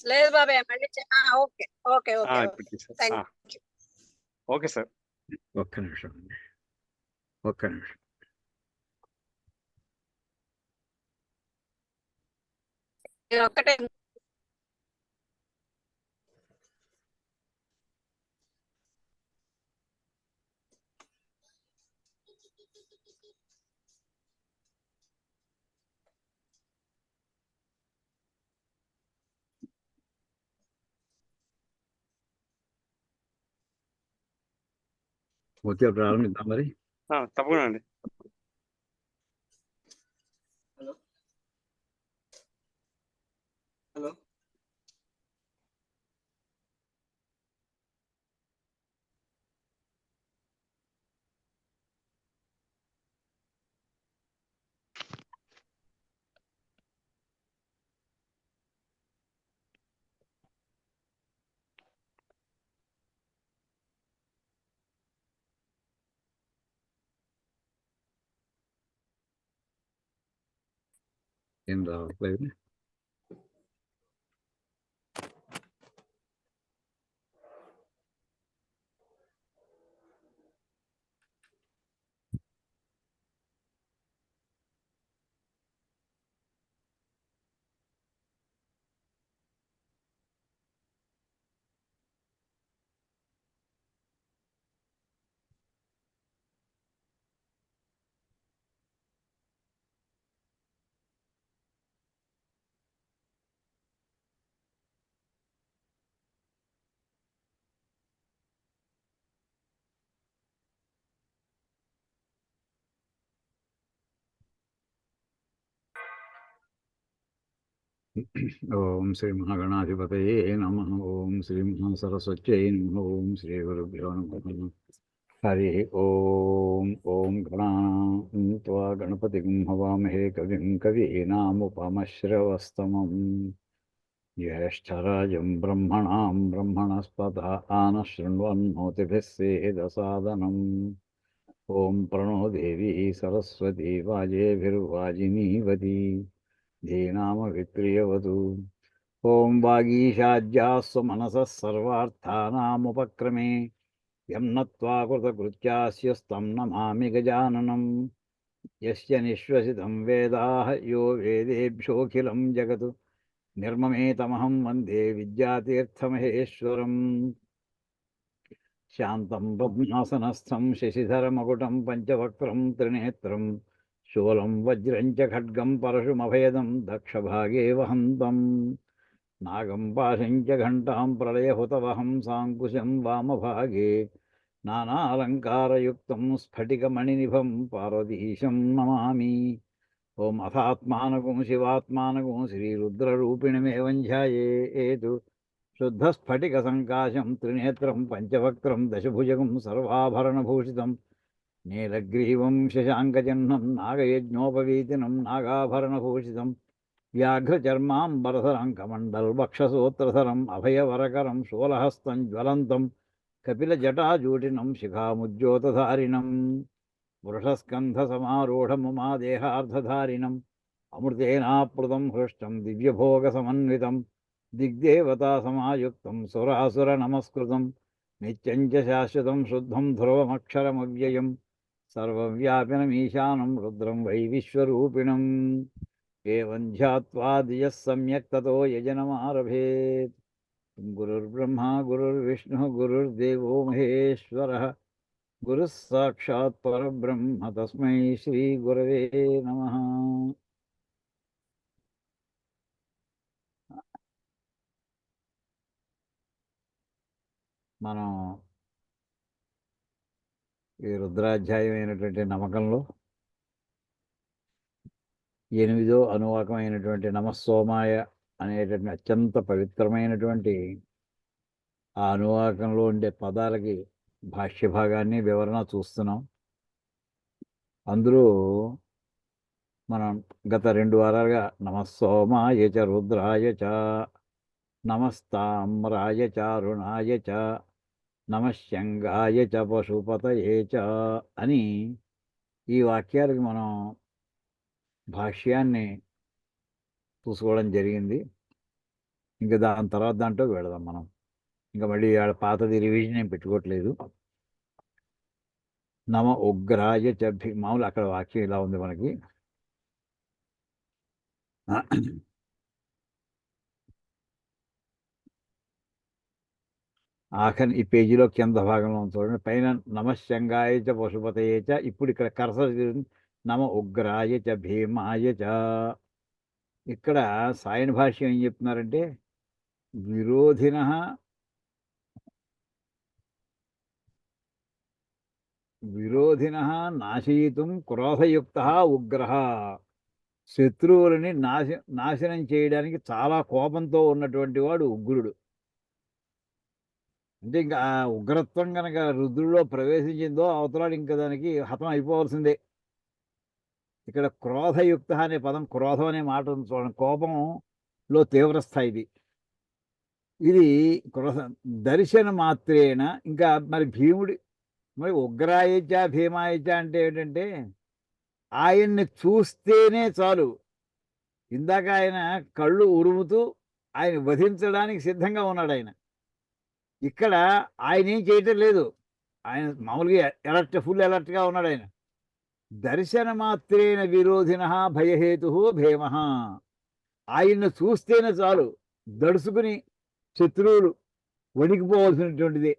లేదు బాబాయ్ మళ్ళీ ఓకే ఓకే ఓకే ఇప్పుడు తీసారు. Thank you. Okay sir. ఒక్క నిమిషం అండి, ఒక్క నిమిషం. నేను ఒక్కటే ఓకే, ప్రారంభిద్దాం మరి. తప్పకుండా అండి. హలో హలో ఏం రావట్లేదు. ఓం శ్రీ మహాగణాధిపతయే నమః. ఓం శ్రీ మహాసరస్వత్యై నమః. ఓం శ్రీ గురుభ్యో నమః. హరి ఓం. ఓం గణానాం త్వా గణపతిం హవామహే కవిం కవీనాముపమశ్రవస్తమం. జ్యేష్ఠరాజం బ్రహ్మణాం బ్రహ్మణస్పత ఆనశృణ్వన్నోతిభిः సేదసాదనం. ఓం ప్రణో దేవీ సరస్వతీ వాజేభిర్వాజినీవతి ధీనామవిక్రియవతు. ఓం వాగీషాద్యాస్సు మనసः సర్వార్థానాముపక్రమే యం నత్వా కృతకృత్యాస్యస్తం నమామి గజాననం. యస్య నిశ్వసితం వేదాః యో వేదేభ్యోऽఖిలం జగత్ నిర్మమేతమహం వందే విద్యాతీర్థమహేశ్వరం. శాంతం పద్మాసనస్థం శశిధరమకుటం పంచవక్త్రం త్రినేత్రం శూలం వజ్రం చ ఖడ్గం పరశుమభయదం దక్షభాగే వహంతం. నాగం పాశం చ ఘంటాం ప్రళయహుతవహం సాంకుశం వామభాగే నానాలంకారయుక్తం స్ఫటికమణినిభం పార్వతీశం నమామి. ఓం అథాత్మానకం శివాత్మానకం శ్రీరుద్రరూపిణిమేవం ధ్యాయేతు. శుద్ధస్ఫటికసంకాశం త్రినేత్రం పంచవక్త్రం దశభుజగం సర్వాభరణభూషితం నీలగ్రీవం శశాంకచహ్నం నాగయజ్ఞోపవీతినం నాగాభరణభూషితం వ్యాఘ్రచర్మాంబరధరం అభయవరకరం శూలహస్తం జ్వలంతం కపిలజటాజూటినం శిఖాముజ్యోతధారిణం వృషస్కంధసమారూఢముమాదేహార్ధధారిణం అమృతేనాప్లుతం హృష్టం దివ్యభోగసమన్వితం దిగ్దేవతాసమాయుక్తం సురాసురనమస్కృతం నిత్యం చ శాశ్వతం శుద్ధం ధ్రువమక్షరమవ్యయం సర్వవ్యాపినమీశానం రుద్రం వై విశ్వరూపిణం. ఏవం ధ్యాత్వా ధియః సమ్యక్ తతో యజనమారభేత్. గురుర్బ్రహ్మా గురుర్విష్ణుః గురుర్దేవో మహేశ్వరః గురుః సాక్షాత్ పరబ్రహ్మ తస్మై శ్రీ గురవే నమః. మనం ఈ రుద్రాధ్యాయమైనటువంటి నమ్మకంలో 8వ అనువాకమైనటువంటి నమస్సోమాయ అనేటువంటి అత్యంత పవిత్రమైనటువంటి ఆ అనువాకంలో ఉండే పదాలకి భాష్య భాగాన్ని వివరణ చూస్తున్నాం. అందులో మనం గత 2 వారాలుగా నమస్సోమాయ చ రుద్రాయ చ నమస్తామ్రాయ చారుణాయ చ నమశంగాయ చ పశుపతయే చ అని ఈ వాక్యాలకి మనం భాష్యాన్ని చూసుకోవడం జరిగింది. ఇంకా దాని తర్వాత దాంట్లో వెళదాం మనం. ఇంకా మళ్ళీ ఆడ పాతది రివిజన్ ఏం పెట్టుకోవట్లేదు. నమ ఉగ్రాయ చ మామూలు అక్కడ వాక్యం ఇలా ఉంది మనకి. ఆఖరి ఈ పేజీలో కింద భాగంలో చూడండి, పైన నమశంగాయ చ పశుపతయే చ. ఇప్పుడు ఇక్కడ కర్సర్ నమ ఉగ్రాయ చ భీమాయ చ. ఇక్కడ సాయన భాష్యం ఏం చెప్తున్నారంటే విరోధిన నాశయితుం క్రోధయుక్త ఉగ్రహ. శత్రువులని నాశనం చేయడానికి చాలా కోపంతో ఉన్నటువంటి వాడు ఉగ్రుడు. అంటే ఇంకా ఆ ఉగ్రత్వం కనుక రుద్రుడిలో ప్రవేశించిందో అవతలాడు ఇంకా దానికి హతం అయిపోవాల్సిందే. ఇక్కడ క్రోధయుక్త అనే పదం, క్రోధం అనే మాట ఉంది చూడండి, కోపంలో తీవ్ర స్థాయిది. ఇది క్రోధ దర్శన మాత్రేన. ఇంకా మరి భీముడి మరి ఉగ్రాయచ భీమాయచ అంటే ఏంటంటే ఆయన్ని చూస్తేనే చాలు. ఇందాక ఆయన కళ్ళు ఉరుముతూ ఆయన వధించడానికి సిద్ధంగా ఉన్నాడు ఆయన. ఇక్కడ ఆయన ఏం చేయటం లేదు, ఆయన మామూలుగా ఫుల్ అలర్ట్గా ఉన్నాడు ఆయన. దర్శన మాత్రేన విరోధిన భయహేతు భీమ. ఆయన్ను చూస్తేనే చాలు దడుసుకుని శత్రువులు వణికిపోవలసినటువంటిది.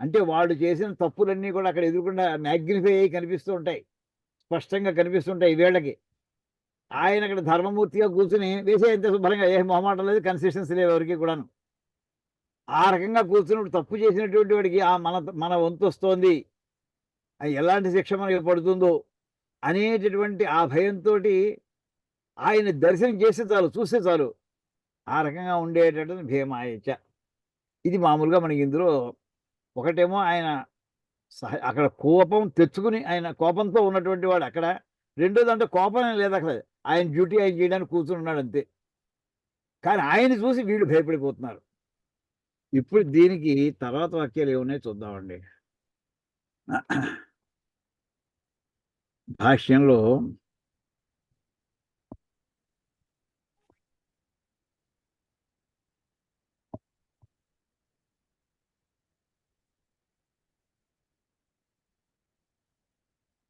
అంటే వాళ్ళు చేసిన తప్పులన్నీ కూడా అక్కడ ఎదురుకుండా మ్యాగ్నిఫై అయ్యి కనిపిస్తూ ఉంటాయి, స్పష్టంగా కనిపిస్తుంటాయి వీళ్ళకి. ఆయన అక్కడ ధర్మమూర్తిగా కూర్చుని వేసేంత శుభ్రంగా ఏ మొహమాటం లేదు, కన్సిస్టెన్సీ లేవు ఎవరికి కూడాను. ఆ రకంగా కూర్చుని తప్పు చేసినటువంటి వాడికి మన వంతు వస్తోంది, ఎలాంటి శిక్ష మనకి పడుతుందో అనేటటువంటి ఆ భయంతో ఆయన దర్శనం చేస్తే చాలు, చూస్తే చాలు. ఆ రకంగా ఉండేటటువంటి భీమాయచ. ఇది మామూలుగా మనకి ఇందులో ఒకటేమో ఆయన అక్కడ కోపం తెచ్చుకుని ఆయన కోపంతో ఉన్నటువంటి వాడు అక్కడ. రెండోది అంటే కోపం లేదు అక్కడ, ఆయన డ్యూటీ ఆయన చేయడానికి కూర్చుని ఉన్నాడు అంతే. కానీ ఆయన చూసి వీళ్ళు భయపడిపోతున్నారు. ఇప్పుడు దీనికి తర్వాత వాక్యాలు ఏమున్నాయో చూద్దామండి. భాష్యంలో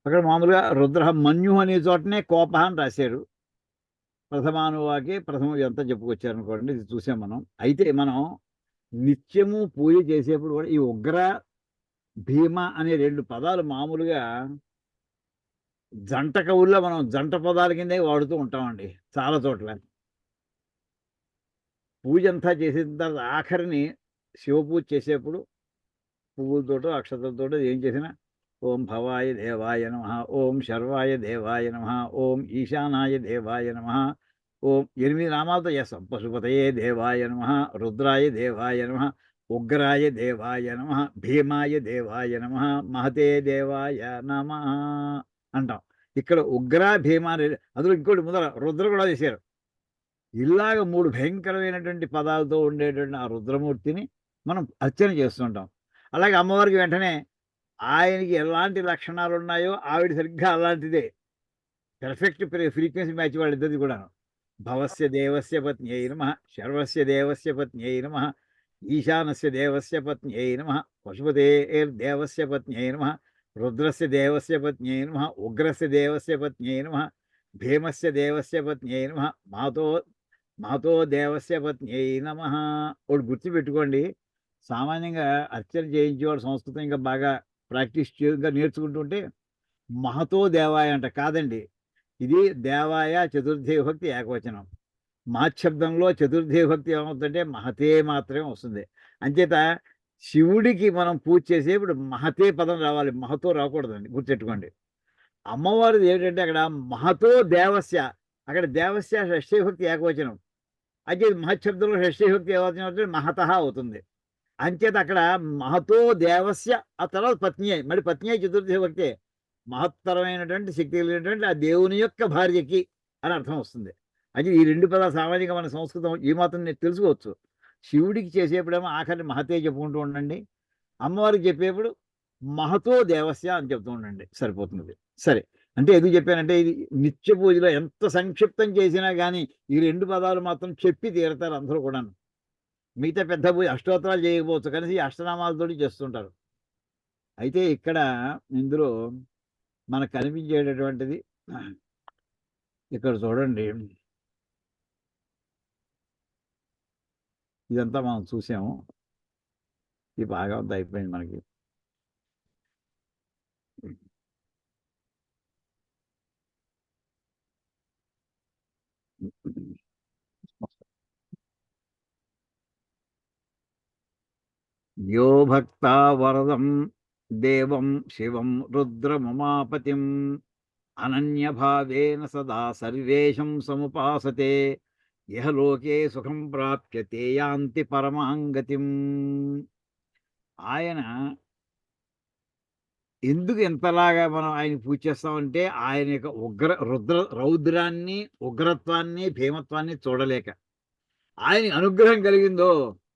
అక్కడ మామూలుగా రుద్ర మన్యు అనే చోటనే కోప అని రాశారు. ప్రథమానువాకి ప్రథమ ఎంత చెప్పుకొచ్చారు అనుకోండి, ఇది చూసాం మనం. అయితే మనం నిత్యము పూజ చేసేప్పుడు కూడా ఈ ఉగ్ర భీమ అనే రెండు పదాలు మామూలుగా జంట కవుల్లో మనం జంట పదాల కిందే వాడుతూ ఉంటామండి చాలా చోట్ల. పూజ అంతా చేసిన తర్వాత ఆఖరిని శివ పూజ చేసేప్పుడు పువ్వులతోటో అక్షతలతోటో ఏం చేసినా ఓం భవాయ దేవాయ నమః, ఓం శర్వాయ దేవాయ నమః, ఓం ఈశానాయ దేవాయ నమః, ఓం 8 నామాలతో చేస్తాం. పశుపతయే దేవాయ నమః, రుద్రాయ దేవాయ నమః, ఉగ్రాయ దేవాయ నమః, భీమాయ దేవాయ నమః, మహతే దేవాయ నమః అంటాం. ఇక్కడ ఉగ్ర భీమ అందులో ఇంకోటి ముందర రుద్ర కూడా చేశారు. ఇలాగ 3 భయంకరమైనటువంటి పదాలతో ఉండేటువంటి ఆ రుద్రమూర్తిని మనం అర్చన చేస్తుంటాం. అలాగే అమ్మవారికి వెంటనే ఆయనకి ఎలాంటి లక్షణాలు ఉన్నాయో ఆవిడ సరిగ్గా అలాంటిదే, పెర్ఫెక్ట్ ఫ్రీక్వెన్సీ మ్యాచ్ వాళ్ళిద్దరిది కూడాను. భవస్య దేవస్య పత్న్యై నమః, శర్వస్య దేవస్య పత్న్యై నమః, ఈశానస్య దేవస్య పత్న్యై నమః, పశుపతేర్దేవస్య పత్న్యై నమః, రుద్రస్య దేవస్య పత్న్యై నమః, ఉగ్రస్య దేవస్య పత్న్యై నమః, భీమస్య దేవస్య పత్న్యై నమః, మాతో దేవస్య పత్న్యై నమః. ఒకటి గుర్తుపెట్టుకోండి, సామాన్యంగా అర్చన చేయించేవాడు సంస్కృతం ఇంకా బాగా ప్రాక్టీస్ నేర్చుకుంటుంటే మహతో దేవాయ అంట. కాదండి, ఇది దేవాయ చతుర్థీ విభక్తి ఏకవచనం. మహశబ్దంలో చతుర్థీ విభక్తి ఏమవుతుందంటే మహతే మాత్రమే వస్తుంది. అంచేత శివుడికి మనం పూజ చేసేప్పుడు మహతే పదం రావాలి, మహతో రాకూడదండి, గుర్తెట్టుకోండి. అమ్మవారిది ఏమిటంటే అక్కడ మహతో దేవస్య, అక్కడ దేవస్య షష్ఠీ విభక్తి ఏకవచనం. అయితే మహశబ్దంలో షష్ఠీ విభక్తి ఏకవచనం అంటే మహతః అవుతుంది. అంచేత అక్కడ మహతో దేవస్య, ఆ తర్వాత పత్ని, మరి పత్ని చతుర్థి భక్తే, మహత్తరమైనటువంటి శక్తి కలిగినటువంటి ఆ దేవుని యొక్క భార్యకి అని అర్థం వస్తుంది. అయితే ఈ 2 పదాలు సామాజికంగా మన సంస్కృతం ఈ మాత్రం నేను తెలుసుకోవచ్చు. శివుడికి చేసేప్పుడేమో ఆఖరిని మహతే చెప్పుకుంటూ ఉండండి, అమ్మవారికి చెప్పేప్పుడు మహతో దేవస్య అని చెప్తూ ఉండండి, సరిపోతుంది. సరే, అంటే ఎందుకు చెప్పానంటే ఇది నిత్య పూజలో ఎంత సంక్షిప్తం చేసినా కానీ ఈ 2 పదాలు మాత్రం చెప్పి తీరతారు అందరూ కూడాను. మిగతా పెద్ద పూజ అష్టోత్తరాలు చేయకపోవచ్చు కానీ ఈ అష్టనామాలతోటి చేస్తుంటారు. అయితే ఇక్కడ ఇందులో మనకు కనిపించేటటువంటిది ఇక్కడ చూడండి. ఇదంతా మనం చూసాము. ఇది బాగా అంతా అయిపోయింది మనకి. యో భక్త వరదం దేవం శివం రుద్రమమాపతిం అనన్యభావేన సదా సర్వేషం సముపాసతే ఇహలోకే సుఖం ప్రాప్య తే యాంతి పరమాంగతిం. ఆయన ఎందుకు ఎంతలాగా మనం ఆయన పూజ చేస్తామంటే ఆయన యొక్క రౌద్రాన్ని, ఉగ్రత్వాన్ని, భీమత్వాన్ని చూడలేక ఆయన అనుగ్రహం కలిగిందో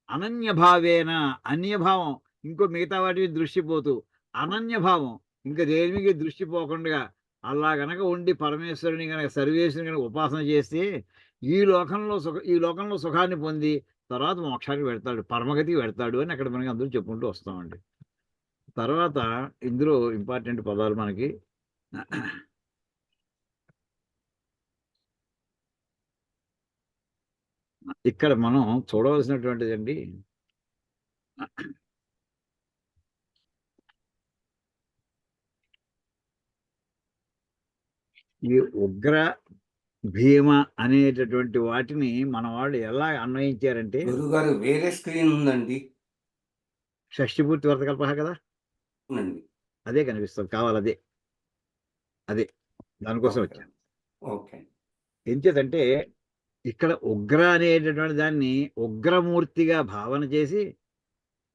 అనన్యభావేన, అన్యభావం ఇంకో మిగతా వాటి మీద దృష్టి పోతూ అనన్యభావం ఇంకా దేని మీద దృష్టి పోకుండా అలా గనక ఉండి పరమేశ్వరుని గనక సర్వేశ్వరుని గనక ఉపాసన చేస్తే ఈ లోకంలో సుఖాన్ని పొంది తర్వాత మోక్షానికి వెళ్తాడు, పరమగతికి వెళ్తాడు అని అక్కడ మనకి అందరూ చెప్పుకుంటూ వస్తామండి. తర్వాత ఇందులో ఇంపార్టెంట్ పదాలు మనకి ఇక్కడ మనం చూడవలసినటువంటిది అండి. ఈ ఉగ్ర భీమ అనేటటువంటి వాటిని మన వాళ్ళు ఎలా అన్వయించారంటే, గురుగారు వేరే స్క్రీన్ ఉందండి. షష్ఠిపూర్తి వర్తకల్ప కదా, అవునండి. అదే కనిపిస్తుంది. కావాలి అదే దానికోసం ఓకే. వచ్చాను. ఓకే. ఎంచేతంటే ఇక్కడ ఉగ్ర అనేటటువంటి దాన్ని ఉగ్రమూర్తిగా భావన చేసి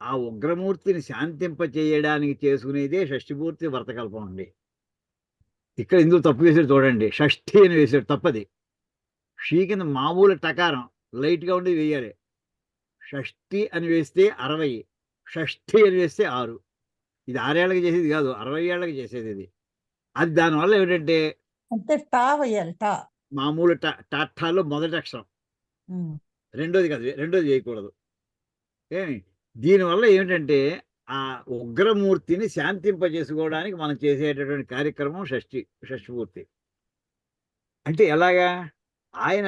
ఆ ఉగ్రమూర్తిని శాంతింప చేయడానికి చేసుకునేదే షష్ఠిపూర్తి వ్రతకల్పం అండి. ఇక్కడ ఇందులో తప్పు వేసాడు చూడండి, షష్ఠి అని వేసాడు, తప్పది. షీ కింద మామూలు టకారం లైట్గా ఉండి వేయాలి. షష్ఠి అని వేస్తే 60, షష్ఠి అని వేస్తే 6. ఇది 6 ఏళ్ళకి చేసేది కాదు, 60 ఏళ్ళకి చేసేది ఇది. అది దానివల్ల ఏమిటంటే అంటే టా వేయాలి, టా. మామూలు టాటాలో మొదటి అక్షరం, రెండోది కాదు, రెండోది చేయకూడదు. ఏమి దీనివల్ల ఏమిటంటే ఆ ఉగ్రమూర్తిని శాంతింపజేసుకోవడానికి మనం చేసేటటువంటి కార్యక్రమం షష్ఠిపూర్తి. అంటే ఎలాగా ఆయన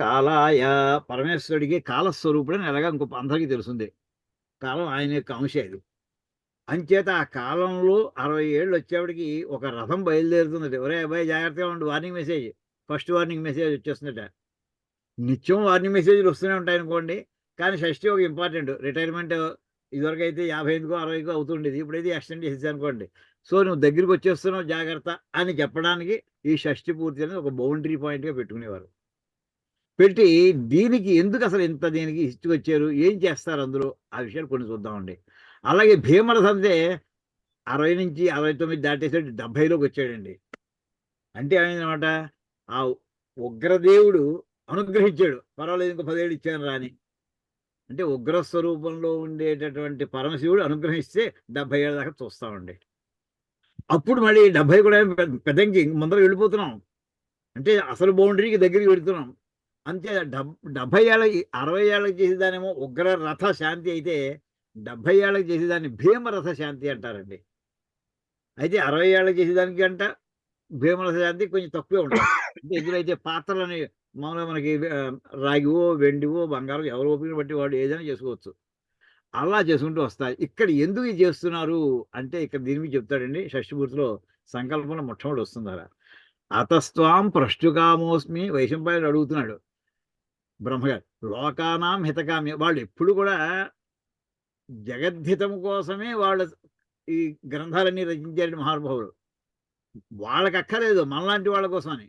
కాలాయ పరమేశ్వరుడికి కాలస్వరూపుడని ఎలాగా ఇంకో అందరికీ తెలుస్తుంది. కాలం ఆయన యొక్క అంశ ఇది. అంచేత ఆ కాలంలో 60 ఏళ్ళు వచ్చేప్పటికి ఒక రథం బయలుదేరుతుంది. ఒరే అబ్బాయి జాగ్రత్తగా ఉండి warning message, first warning message వచ్చేస్తుందట. నిత్యం వార్నింగ్ మెసేజ్లు వస్తూనే ఉంటాయి అనుకోండి, కానీ షష్ఠి ఒక ఇంపార్టెంట్. రిటైర్మెంట్ ఇదివరకు అయితే 55కో 60కో అవుతుండేది, ఇప్పుడైతే ఎక్స్టెండ్ చేసేది అనుకోండి. సో నువ్వు దగ్గరికి వచ్చేస్తున్నావు జాగ్రత్త అని చెప్పడానికి ఈ షష్ఠి పూర్తి అనేది ఒక బౌండరీ పాయింట్గా పెట్టుకునేవారు. పెట్టి దీనికి ఎందుకు అసలు ఇంత దీనికి ఇచ్చుకొచ్చారు, ఏం చేస్తారు అందులో, ఆ విషయాలు కొన్ని చూద్దామండి. అలాగే భీమరథం అంటే 60 నుంచి 69 దాటేసాడు, 70లోకి వచ్చాడండి. అంటే ఏమైందనమాట, ఆ ఉగ్రదేవుడు అనుగ్రహించాడు, పర్వాలేదు ఇంకో 10 ఏళ్ళు ఇచ్చాను రాని. అంటే ఉగ్రస్వరూపంలో ఉండేటటువంటి పరమశివుడు అనుగ్రహిస్తే 70 ఏళ్ళ దాకా చూస్తామండి. అప్పుడు మళ్ళీ 70 కూడా పెద్దంకి ముందర వెళ్ళిపోతున్నాం, అంటే అసలు బౌండరీకి దగ్గరికి వెళుతున్నాం. అంతే 70 ఏళ్ళకి 60 ఏళ్ళకి చేసేదానేమో ఉగ్ర రథ శాంతి అయితే 70 ఏళ్ళకి చేసేదాన్ని భీమరథ శాంతి అంటారండి. అయితే 60 ఏళ్ళకి చేసేదానికి అంట భీమరథ శాంతి కొంచెం తక్కువే ఉంటుంది. అంటే ఇందులో అయితే పాత్రలని మామూలుగా మనకి రాగివో వెండివో బంగారం ఎవరి ఓపిక బట్టి వాడు ఏదైనా చేసుకోవచ్చు, అలా చేసుకుంటూ వస్తాయి. ఇక్కడ ఎందుకు ఇది చేస్తున్నారు అంటే ఇక్కడ దీని మీద చెప్తాడండి. షష్ఠిపూర్తిలో సంకల్పంలో మొట్టమొదటి వస్తుందారా, అతస్త్వాం ప్రష్టుకామోస్మి. వైశంపాయనుడు అడుగుతున్నాడు బ్రహ్మగారు, లోకానాం హితకామి. వాళ్ళు ఎప్పుడు కూడా జగద్ధితం కోసమే వాళ్ళు ఈ గ్రంథాలన్నీ రచించారు మహానుభావులు. వాళ్ళకి అక్కర్లేదు, మనలాంటి వాళ్ళ కోసమని.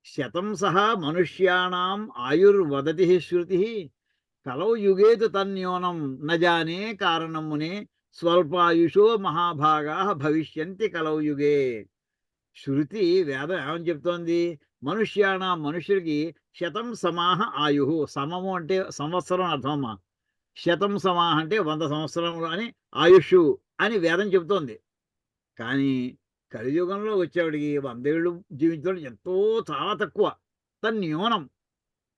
శతం సహా మనుష్యాణం ఆయుర్వదతి శృతి కలౌ యుగేతు తన్యోనం నజానే కారణమునే స్వల్పాయుషో మహాభాగా భవిష్యంతి కలౌ యుగే. శృతి వేదం ఏమని చెప్తోంది, మనుష్యుడికి శతం సమాహ ఆయు. సమము అంటే సంవత్సరం అర్థమమ్మా, శతం సమాహ అంటే 100 సంవత్సరములు అని ఆయుష్ అని వేదం చెబుతోంది. కానీ కలియుగంలో వచ్చేవాడికి 100 ఏళ్ళు జీవించడం ఎంతో చాలా తక్కువ. న్యూనం.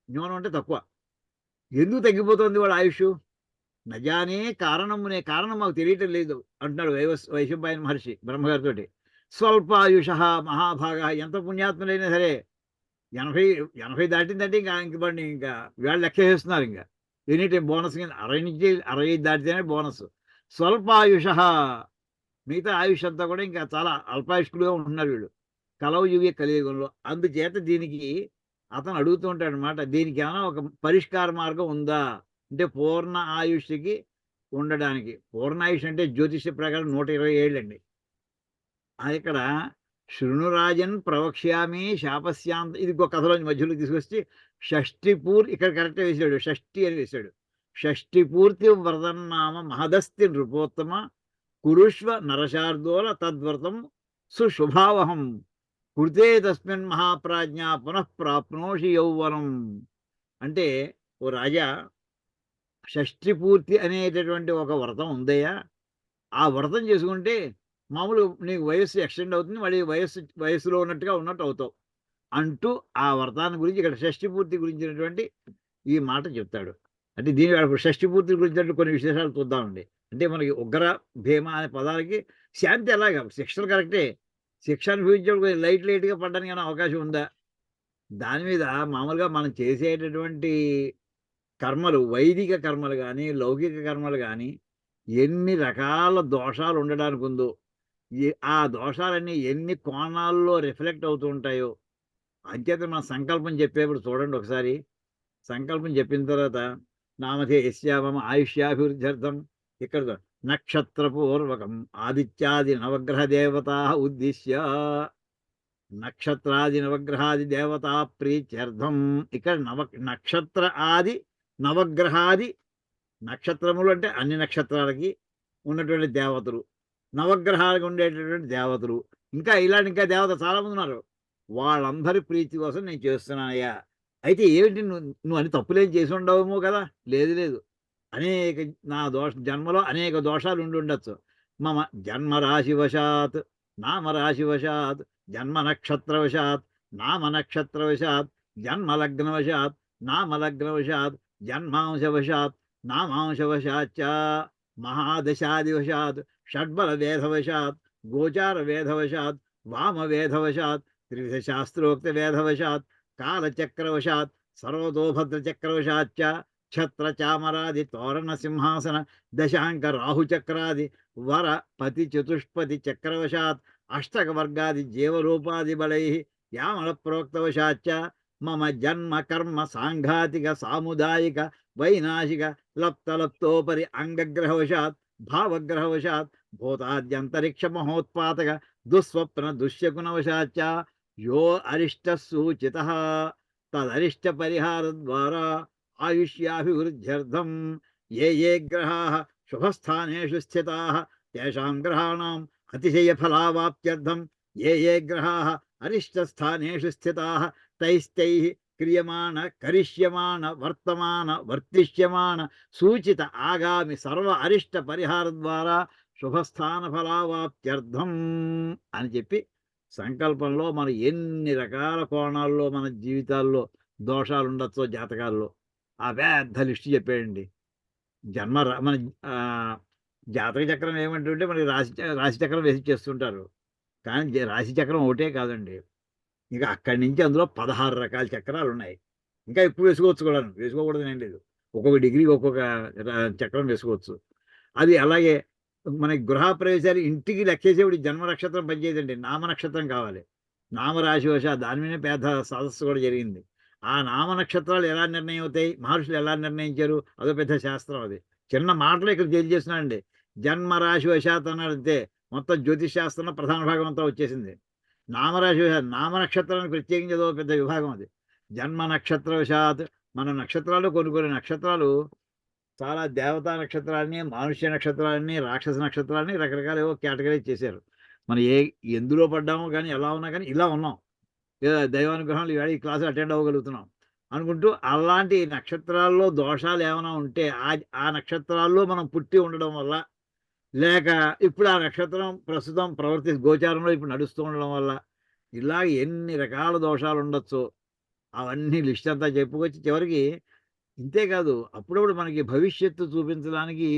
న్యూనం అంటే తక్కువ. ఎందుకు తగ్గిపోతుంది వాళ్ళ ఆయుష్? నజానే కారణమునే కారణం మాకు తెలియటం లేదు అంటున్నాడు వైశంపాయన మహర్షి బ్రహ్మగారితోటి. స్వల్పాయుష మహాభాగ. ఎంత పుణ్యాత్ములైనా సరే 80 దాటిందంటే ఇంక వాడిని ఇంకా వీళ్ళు లెక్కేస్తున్నారు. ఇంకా ఎనీ టైం బోనస్ కింద 60 నుంచి 65 దాటితేనే బోనస్. స్వల్పాయుష. మిగతా ఆయుష్ అంతా కూడా ఇంకా చాలా అల్పాయుష్కులుగా ఉంటున్నారు వీళ్ళు కలవయుగే కలియుగంలో. అందుచేత దీనికి అతను అడుగుతూ ఉంటాడు అనమాట, దీనికి ఏమైనా ఒక పరిష్కార మార్గం ఉందా అంటే పూర్ణ ఆయుష్కి ఉండడానికి. పూర్ణాయుష్ అంటే జ్యోతిష్య ప్రకారం 120 ఏళ్ళండి. ఇక్కడ శృణురాజన్ ప్రవక్ష్యామి శాపస్యాంత, ఇది ఒక కథలో మధ్యలో తీసుకొచ్చి షష్ఠి పూర్తి, ఇక్కడ కరెక్ట్ వేసాడు, షష్ఠి అని వేశాడు. షష్ఠి పూర్తి వ్రతన్నామ మహదస్తి నృపోత్తమ కురుష్వ నరశార్దోల తద్వ్రతం సుశుభావహం కృతే తస్మిన్ మహాప్రాజ్ఞ పునఃప్రాప్నోషి యౌవనం. అంటే ఓ రాజా, షష్ఠి పూర్తి అనేటటువంటి ఒక వ్రతం ఉందయ్యా, ఆ వ్రతం చేసుకుంటే మామూలు నీకు వయస్సు ఎక్స్టెండ్ అవుతుంది, మళ్ళీ వయస్సులో ఉన్నట్టుగా ఉన్నట్టు అవుతావు అంటూ ఆ వ్రతాన్ని గురించి ఇక్కడ షష్ఠి పూర్తి గురించినటువంటి ఈ మాట చెప్తాడు. అంటే దీని షష్ఠి పూర్తి గురించి కొన్ని విశేషాలు చూద్దామండి. అంటే మనకి ఉగ్ర భీమ అనే పదాలకి శాంతి ఎలాగా, శిక్షలు కరెక్టే, శిక్ష అనుభవించేప్పుడు లైట్గా పడడానికి ఏమైనా అవకాశం ఉందా? దాని మీద మామూలుగా మనం చేసేటటువంటి కర్మలు, వైదిక కర్మలు కానీ లౌకిక కర్మలు కానీ ఎన్ని రకాల దోషాలు ఉండడానికి ఉందో, ఆ దోషాలన్నీ ఎన్ని కోణాల్లో రిఫ్లెక్ట్ అవుతూ ఉంటాయో. అంచేత మన సంకల్పం చెప్పేప్పుడు చూడండి ఒకసారి. సంకల్పం చెప్పిన తర్వాత నామధే యస్యామమ ఆయుష్యాభివృద్ధ్యర్థం, ఇక్కడ నక్షత్రపూర్వకం ఆదిత్యాది నవగ్రహ దేవతా ఉద్దిశ్య, నక్షత్రాది నవగ్రహాది దేవతా ప్రీత్యర్థం. ఇక్కడ నక్షత్ర ఆది నవగ్రహాది, నక్షత్రములు అంటే అన్ని నక్షత్రాలకి ఉన్నటువంటి దేవతలు, నవగ్రహాలకు ఉండేటటువంటి దేవతలు, ఇంకా ఇలాంటి ఇంకా దేవతలు చాలామంది ఉన్నారు. వాళ్ళందరి ప్రీతి కోసం నేను చేస్తున్నానయ్యా. అయితే ఏమిటి, నువ్వు అని తప్పులేం చేసి ఉండవేమో కదా? లేదు, అనేక నా జన్మలో అనేక దోషాలు ఉండి ఉండొచ్చు. మమ జన్మరాశివశాత్ నామరాశివశాత్ జన్మ నక్షత్రవశాత్ నామనక్షత్రవశాత్ జన్మలగ్నవశాత్ నామలగ్నవశాత్ జన్మాంశవశాత్ నామాంశవశాచ్చ మహాదశాదివశాత్ షడ్బల వేధవశాత్ గోచార వేధవశాత్ వామవేధవశాత్ త్రివిధ శాస్త్రోక్త వేధవశాత్ కాలచక్రవశాత్ సర్వతోభద్రచక్రవశాచ్చ ఛత్ర చామరాది తోరణ సింహాసన దశాంక రాహుచక్రాది వర పతి చతుష్పతి చక్రవశాత్ అష్టక వర్గాది జీవరూపాది బలై యామల ప్రోక్తవశాచ్చ మమ జన్మ కర్మ సాంఘాతిక సాముదాయిక వైనాశిక లప్తలప్తోపరి అంగగ్రహవశాత్ భావగ్రహవశాత్ భూతాద్యంతరిక్ష మహోత్పాతక దుస్వప్న దుశ్శకునవశాచ్చ యో అరిష్ట సూచిత తదరిష్ట పరిహార ద్వారా ఆయుష్యాభివృద్ధ్యర్థం ఏ గ్రహాః శుభస్థానేషు స్థితాః తేషాం గ్రహాణాం అతిశయ ఫలావాప్త్యర్థం ఏ గ్రహాః అరిష్టస్థానేషు స్థితాః తైస్తైః క్రియమాణ కరిష్యమాణ వర్తమాన వర్తిష్యమాణ సూచిత ఆగామి సర్వ అరిష్ట పరిహార ద్వారా శుభస్థాన ఫలావాప్త్యర్థం అని చెప్పి సంకల్పంలో మన ఎన్ని రకాల కోణాల్లో మన జీవితాల్లో దోషాలు ఉండొచ్చో జాతకాల్లో ఆ పెద్ద లిస్టు చెప్పాడండి. మన జాతక చక్రం ఏమంటుంటే మనకి రాశి చక్రం వేసి చేస్తుంటారు, కానీ రాశి చక్రం ఒకటే కాదండి, ఇంకా అక్కడి నుంచి అందులో 16 రకాల చక్రాలు ఉన్నాయి. ఇంకా ఎక్కువ వేసుకోవచ్చు కూడా, వేసుకోకూడదు ఏం లేదు, ఒక్కొక్క డిగ్రీకి ఒక్కొక్క చక్రం వేసుకోవచ్చు. అది అలాగే మనకి గృహప్రవేశాలు ఇంటికి లెక్కేసేప్పుడు జన్మ నక్షత్రం పనిచేయదండి, నామ నక్షత్రం కావాలి. నామరాశి వశ దాని మీద పెద్ద సదస్సు కూడా జరిగింది. ఆ నామ నక్షత్రాలు ఎలా నిర్ణయం అవుతాయి, మహర్షులు ఎలా నిర్ణయించారు, అదో పెద్ద శాస్త్రం. అది చిన్న మాటలు ఇక్కడ తెలియజేస్తున్నాడండి. జన్మరాశి వశాత్ అన్నాడంతే మొత్తం జ్యోతిష్ శాస్త్రంలో ప్రధాన భాగం అంతా వచ్చేసింది. నామరాశి వశాత్, నామ నక్షత్రానికి ప్రత్యేకించి అదో పెద్ద విభాగం అది. జన్మ నక్షత్ర వశాత్, మన నక్షత్రాలు కొన్ని నక్షత్రాలు చాలా దేవతా నక్షత్రాలని, మానుష్య నక్షత్రాలని, రాక్షస నక్షత్రాలని రకరకాల ఏవో కేటగిరీ చేశారు. మనం ఎందులో పడ్డామో కానీ ఎలా ఉన్నా కానీ ఇలా ఉన్నాం, దైవానుగ్రహాలు ఇవాళ ఈ క్లాసు అటెండ్ అవ్వగలుగుతున్నాం అనుకుంటూ, అలాంటి నక్షత్రాల్లో దోషాలు ఏమైనా ఉంటే ఆ నక్షత్రాల్లో మనం పుట్టి ఉండడం వల్ల, లేక ఇప్పుడు ఆ నక్షత్రం ప్రస్తుతం గోచారంలో ఇప్పుడు నడుస్తూ ఉండడం వల్ల ఇలా ఎన్ని రకాల దోషాలు ఉండొచ్చో అవన్నీ లిస్ట్ అంతా చెప్పుకొచ్చి చివరికి ఇంతేకాదు అప్పుడప్పుడు మనకి భవిష్యత్తు చూపించడానికి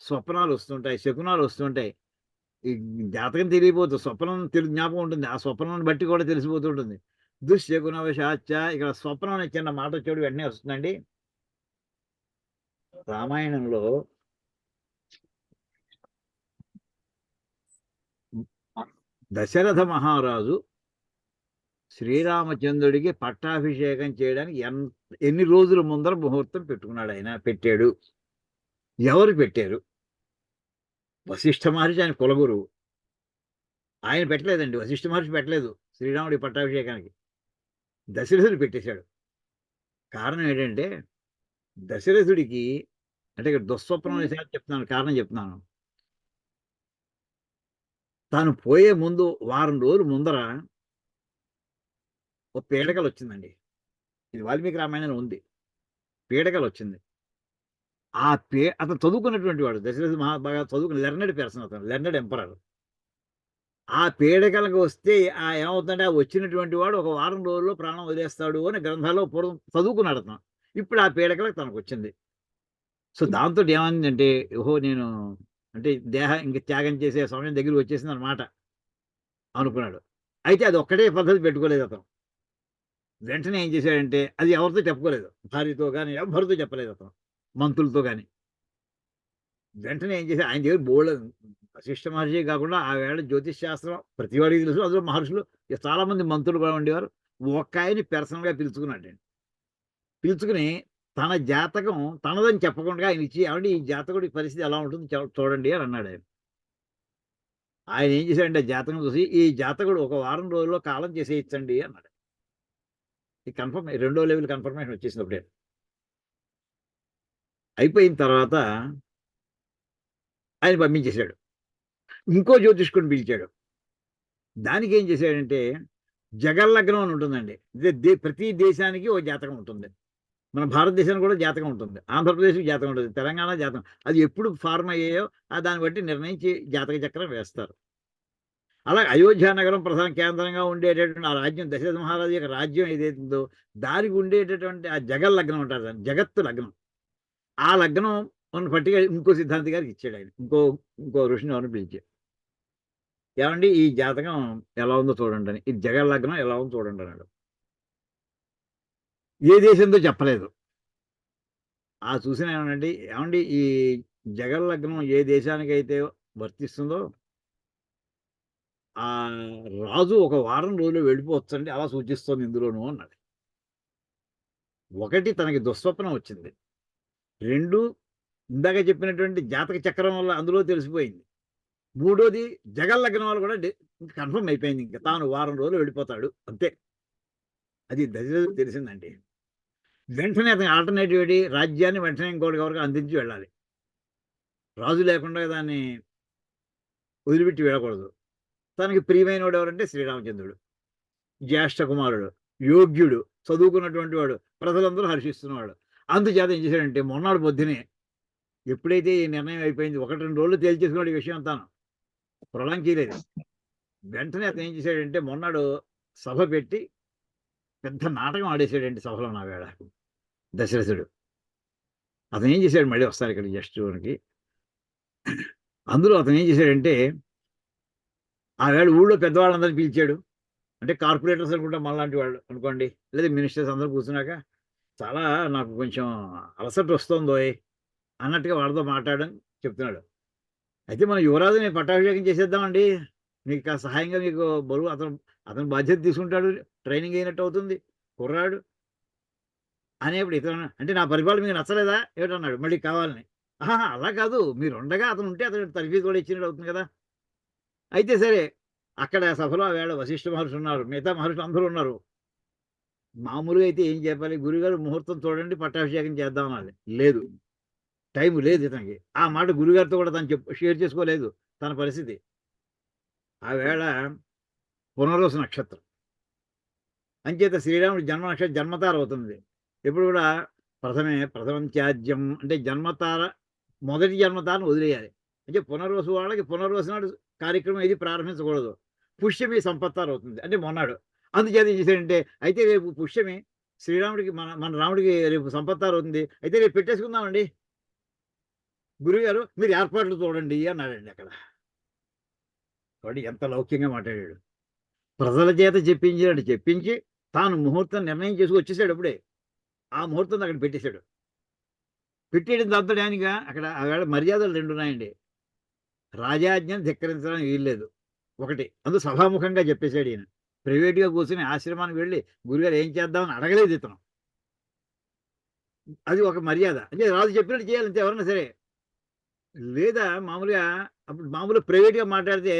స్వప్నాలు వస్తుంటాయి, శకునాలు వస్తుంటాయి. ఈ జాతకం తెలియపోతుంది, స్వప్నం జ్ఞాపకం ఉంటుంది. ఆ స్వప్నం బట్టి కూడా తెలిసిపోతుంటుంది. దుశ్శకునవశాచ్చ ఇక్కడ స్వప్నం అనే చిన్న మాట వచ్చేడు వెంటనే వస్తుందండి. రామాయణంలో దశరథ మహారాజు శ్రీరామచంద్రుడికి పట్టాభిషేకం చేయడానికి ఎన్ని రోజుల ముందర ముహూర్తం పెట్టుకున్నాడు, ఆయన పెట్టాడు. ఎవరు పెట్టారు? వశిష్ఠ మహర్షి, ఆయన కులగురువు. ఆయన పెట్టలేదండి, వశిష్ఠ మహర్షి పెట్టలేదు శ్రీరాముడి పట్టాభిషేకానికి. దశరథుడు పెట్టేశాడు. కారణం ఏంటంటే దశరథుడికి అంటే ఇక్కడ దుస్వప్నం విషయాలు చెప్తున్నాను, కారణం చెప్తున్నాను. తాను పోయే ముందు వారం రోజుల ముందర ఒక పీడకలు వచ్చిందండి. ఇది వాల్మీకి రామాయణంలో ఉంది. పీడకలు వచ్చింది. అతను చదువుకున్నటువంటి వాడు, దశరథ బాగా చదువుకున్న లెర్నెడ్ పర్సన్, అతను లెర్నెడ్ ఎంపరర్. ఆ పీడకలకు వస్తే ఏమవుతుందంటే ఆ వచ్చినటువంటి వాడు ఒక వారం రోజుల్లో ప్రాణం వదిలేస్తాడు అని గ్రంథాల్లో పూర్వం చదువుకున్నాడు అతను. ఇప్పుడు ఆ పీడకలకు తనకు వచ్చింది. సో దాంతో ఏమైందంటే, ఓహో నేను అంటే ఇంక త్యాగం చేసే సమయం దగ్గరికి వచ్చేసింది అన్నమాట అనుకున్నాడు. అయితే అది ఒక్కటే పద్ధతి పెట్టుకోలేదు అతను. వెంటనే ఏం చేశాడంటే అది ఎవరితో చెప్పుకోలేదు, భార్యతో కానీ ఎవరితో చెప్పలేదు అతను, మంత్రులతో కానీ. వెంటనే ఏం చేశాడు, ఆయన దగ్గర వశిష్ఠ మహర్షి కాకుండా ఆ వేళ జ్యోతిష్ శాస్త్రం ప్రతి వాడికి తెలుసు, అందులో మహర్షులు చాలా మంది మంత్రులు కూడా ఉండేవారు. ఒక్క ఆయన్ని పర్సనల్గా పిలుచుకున్నాడు. పిలుచుకుని తన జాతకం తనదని చెప్పకుండా ఆయన ఇచ్చి, ఏమంటే ఈ జాతకుడి పరిస్థితి ఎలా ఉంటుంది చూడండి అని అన్నాడు ఆయన. ఆయన ఏం చేశాడంటే జాతకం చూసి, ఈ జాతకుడు ఒక వారం రోజుల్లో కాలం చేసేయచ్చండి అన్నాడు. ఈ రెండో లెవెల్ కన్ఫర్మేషన్ వచ్చేసింది అప్పుడే. అయిపోయిన తర్వాత ఆయన పంపించేశాడు. ఇంకో జ్యోతిష్కుడిని పిలిచాడు. దానికి ఏం చేశాడంటే జగల్లగ్నం అని ఉంటుందండి. ప్రతి దేశానికి ఓ జాతకం ఉంటుంది. మన భారతదేశానికి కూడా జాతకం ఉంటుంది, ఆంధ్రప్రదేశ్కి జాతకం ఉంటుంది, తెలంగాణ జాతకం. అది ఎప్పుడు ఫార్మ్ అయ్యాయో దాన్ని బట్టి నిర్ణయించి జాతక చక్రం వేస్తారు. అలా అయోధ్య నగరం ప్రధాన కేంద్రంగా ఉండేటటువంటి ఆ రాజ్యం, దశరథ మహారాజు యొక్క రాజ్యం ఏదైతుందో దానికి ఉండేటటువంటి ఆ జగల్ లగ్నం అంటారు, దాన్ని జగత్తు లగ్నం. ఆ లగ్నం మన పట్టిగా ఇంకో సిద్ధాంతి గారికి ఇచ్చాడు ఆయన. ఇంకో ఋషిని ఎవరిని పిలిచాడు, ఏమండి ఈ జాతకం ఎలా ఉందో చూడండి అని. ఈ జగల్ లగ్నం ఎలా ఉందో చూడండి అన్నాడు. ఏ దేశంతో చెప్పలేదు. చూసిన ఏమండి ఈ జగల్ లగ్నం ఏ దేశానికైతే వర్తిస్తుందో ఆ రాజు ఒక వారం రోజులు వెళ్ళిపోవచ్చండి, అలా సూచిస్తోంది ఇందులోనూ అన్నాడు. ఒకటి తనకి దుస్వప్నం వచ్చింది, రెండు ఇందాక చెప్పినటువంటి జాతక చక్రం వల్ల అందులో తెలిసిపోయింది, మూడోది జగల్ లగ్నం వల్ల కూడా కన్ఫర్మ్ అయిపోయింది. ఇంకా తాను వారం రోజులు వెళ్ళిపోతాడు అంతే. అది దశరథుడికి తెలిసిందండి. వెంటనే అతని ఆల్టర్నేటివ్ ఏంటి, రాజ్యాన్ని వెంటనే ఇంకోటికి ఎవరికి అందించి వెళ్ళాలి. రాజు లేకుండా దాన్ని వదిలిపెట్టి వెళ్ళకూడదు. తనకి ప్రియమైన వాడు ఎవరంటే శ్రీరామచంద్రుడు, జ్యేష్ఠ కుమారుడు, యోగ్యుడు, చదువుకున్నటువంటి వాడు, ప్రజలందరూ హర్షిస్తున్నవాడు. అందుచేత ఏం చేశాడంటే మొన్నటి పొద్దునే ఎప్పుడైతే ఈ నిర్ణయం అయిపోయింది, 1-2 రోజులు తేల్చేసుకున్నాడు ఈ విషయం అంతాను, ప్రొలాంగ్ చేయలేదు. వెంటనే అతను ఏం చేశాడంటే మొన్నాడు సభ పెట్టి పెద్ద నాటకం ఆడేసాడండి సభలో. నా వేళ దశరథుడు అతను ఏం చేశాడు, మళ్ళీ వస్తారు ఇక్కడ జస్ట్ మనకి. అందులో అతను ఏం చేశాడంటే ఆ వేళ ఊళ్ళో పెద్దవాళ్ళందరినీ పిలిచాడు. అంటే కార్పొరేటర్స్ అనుకుంటా మనలాంటి వాళ్ళు అనుకోండి, లేదా మినిస్టర్స్ అందరూ కూర్చున్నాక చాలా నాకు కొంచెం అలసట వస్తుందో అన్నట్టుగా వాళ్ళతో మాట్లాడని చెప్తున్నాడు. అయితే మన యువరాజుని పట్టాభిషేకం చేసేద్దామండి, మీకు కాస్త సహాయంగా మీకు బరువు అతను బాధ్యత తీసుకుంటాడు, ట్రైనింగ్ అయినట్టు అవుతుంది కుర్రాడు అనేప్పుడు ఇతను అంటే నా పరిపాలన మీకు నచ్చలేదా ఏమిటన్నాడు మళ్ళీ కావాలని. అలా కాదు, మీరు ఉండగా అతను ఉంటే అతను తరఫీ కూడా ఇచ్చినట్టు అవుతుంది కదా. అయితే సరే, అక్కడ సభలో ఆ వేళ వశిష్ఠ మహర్షి ఉన్నారు, మిగతా మహర్షులు అందరూ ఉన్నారు. మామూలుగా అయితే ఏం చెప్పాలి, గురుగారు ముహూర్తం చూడండి పట్టాభిషేకం చేద్దాం అనాలి. లేదు, టైం లేదు ఇతనికి. ఆ మాట గురుగారితో కూడా తను షేర్ చేసుకోలేదు తన పరిస్థితి. ఆ వేళ పునర్వసు నక్షత్రం అంచేత శ్రీరాముడి జన్మ నక్షత్రం జన్మతార అవుతుంది. ఎప్పుడు కూడా ప్రథమం త్యాజ్యం అంటే జన్మతార మొదటి జన్మతారను వదిలేయాలి. అంటే పునర్వసు వాళ్ళకి పునర్వసు నాడు కార్యక్రమం ఏది ప్రారంభించకూడదు. పుష్యమి సంపత్తారు అవుతుంది అంటే మొన్నాడు. అందుచేత ఏం చేశాడంటే అయితే రేపు పుష్యమి శ్రీరాముడికి మన రాముడికి రేపు సంపత్తారు అవుతుంది, అయితే రేపు పెట్టేసుకుందామండి గురుగారు, మీరు ఏర్పాట్లు చూడండి అన్నాడండి. అక్కడ వాడు ఎంత లౌక్యంగా మాట్లాడాడు. ప్రజల చేత చెప్పించాడు, చెప్పించి తాను ముహూర్తం నిర్ణయం చేసుకు వచ్చేసాడు. అప్పుడే ఆ ముహూర్తం అక్కడ పెట్టేశాడు. పెట్టేయడం దాంతో ఆయనగా అక్కడ ఆవేళ మర్యాదలు 2 ఉన్నాయండి. రాజాజ్ఞను ధిక్కరించడానికి వీల్లేదు ఒకటి, అందుకు సభాముఖంగా చెప్పేశాడు ఈయన. ప్రైవేట్గా కూర్చొని ఆశ్రమానికి వెళ్ళి గురుగారు ఏం చేద్దామని అడగలేదు ఇతను. అది ఒక మర్యాద. అంటే రాజు చెప్పినట్టు చేయాలంటే ఎవరన్నా సరే. లేదా మామూలుగా అప్పుడు మామూలుగా ప్రైవేట్గా మాట్లాడితే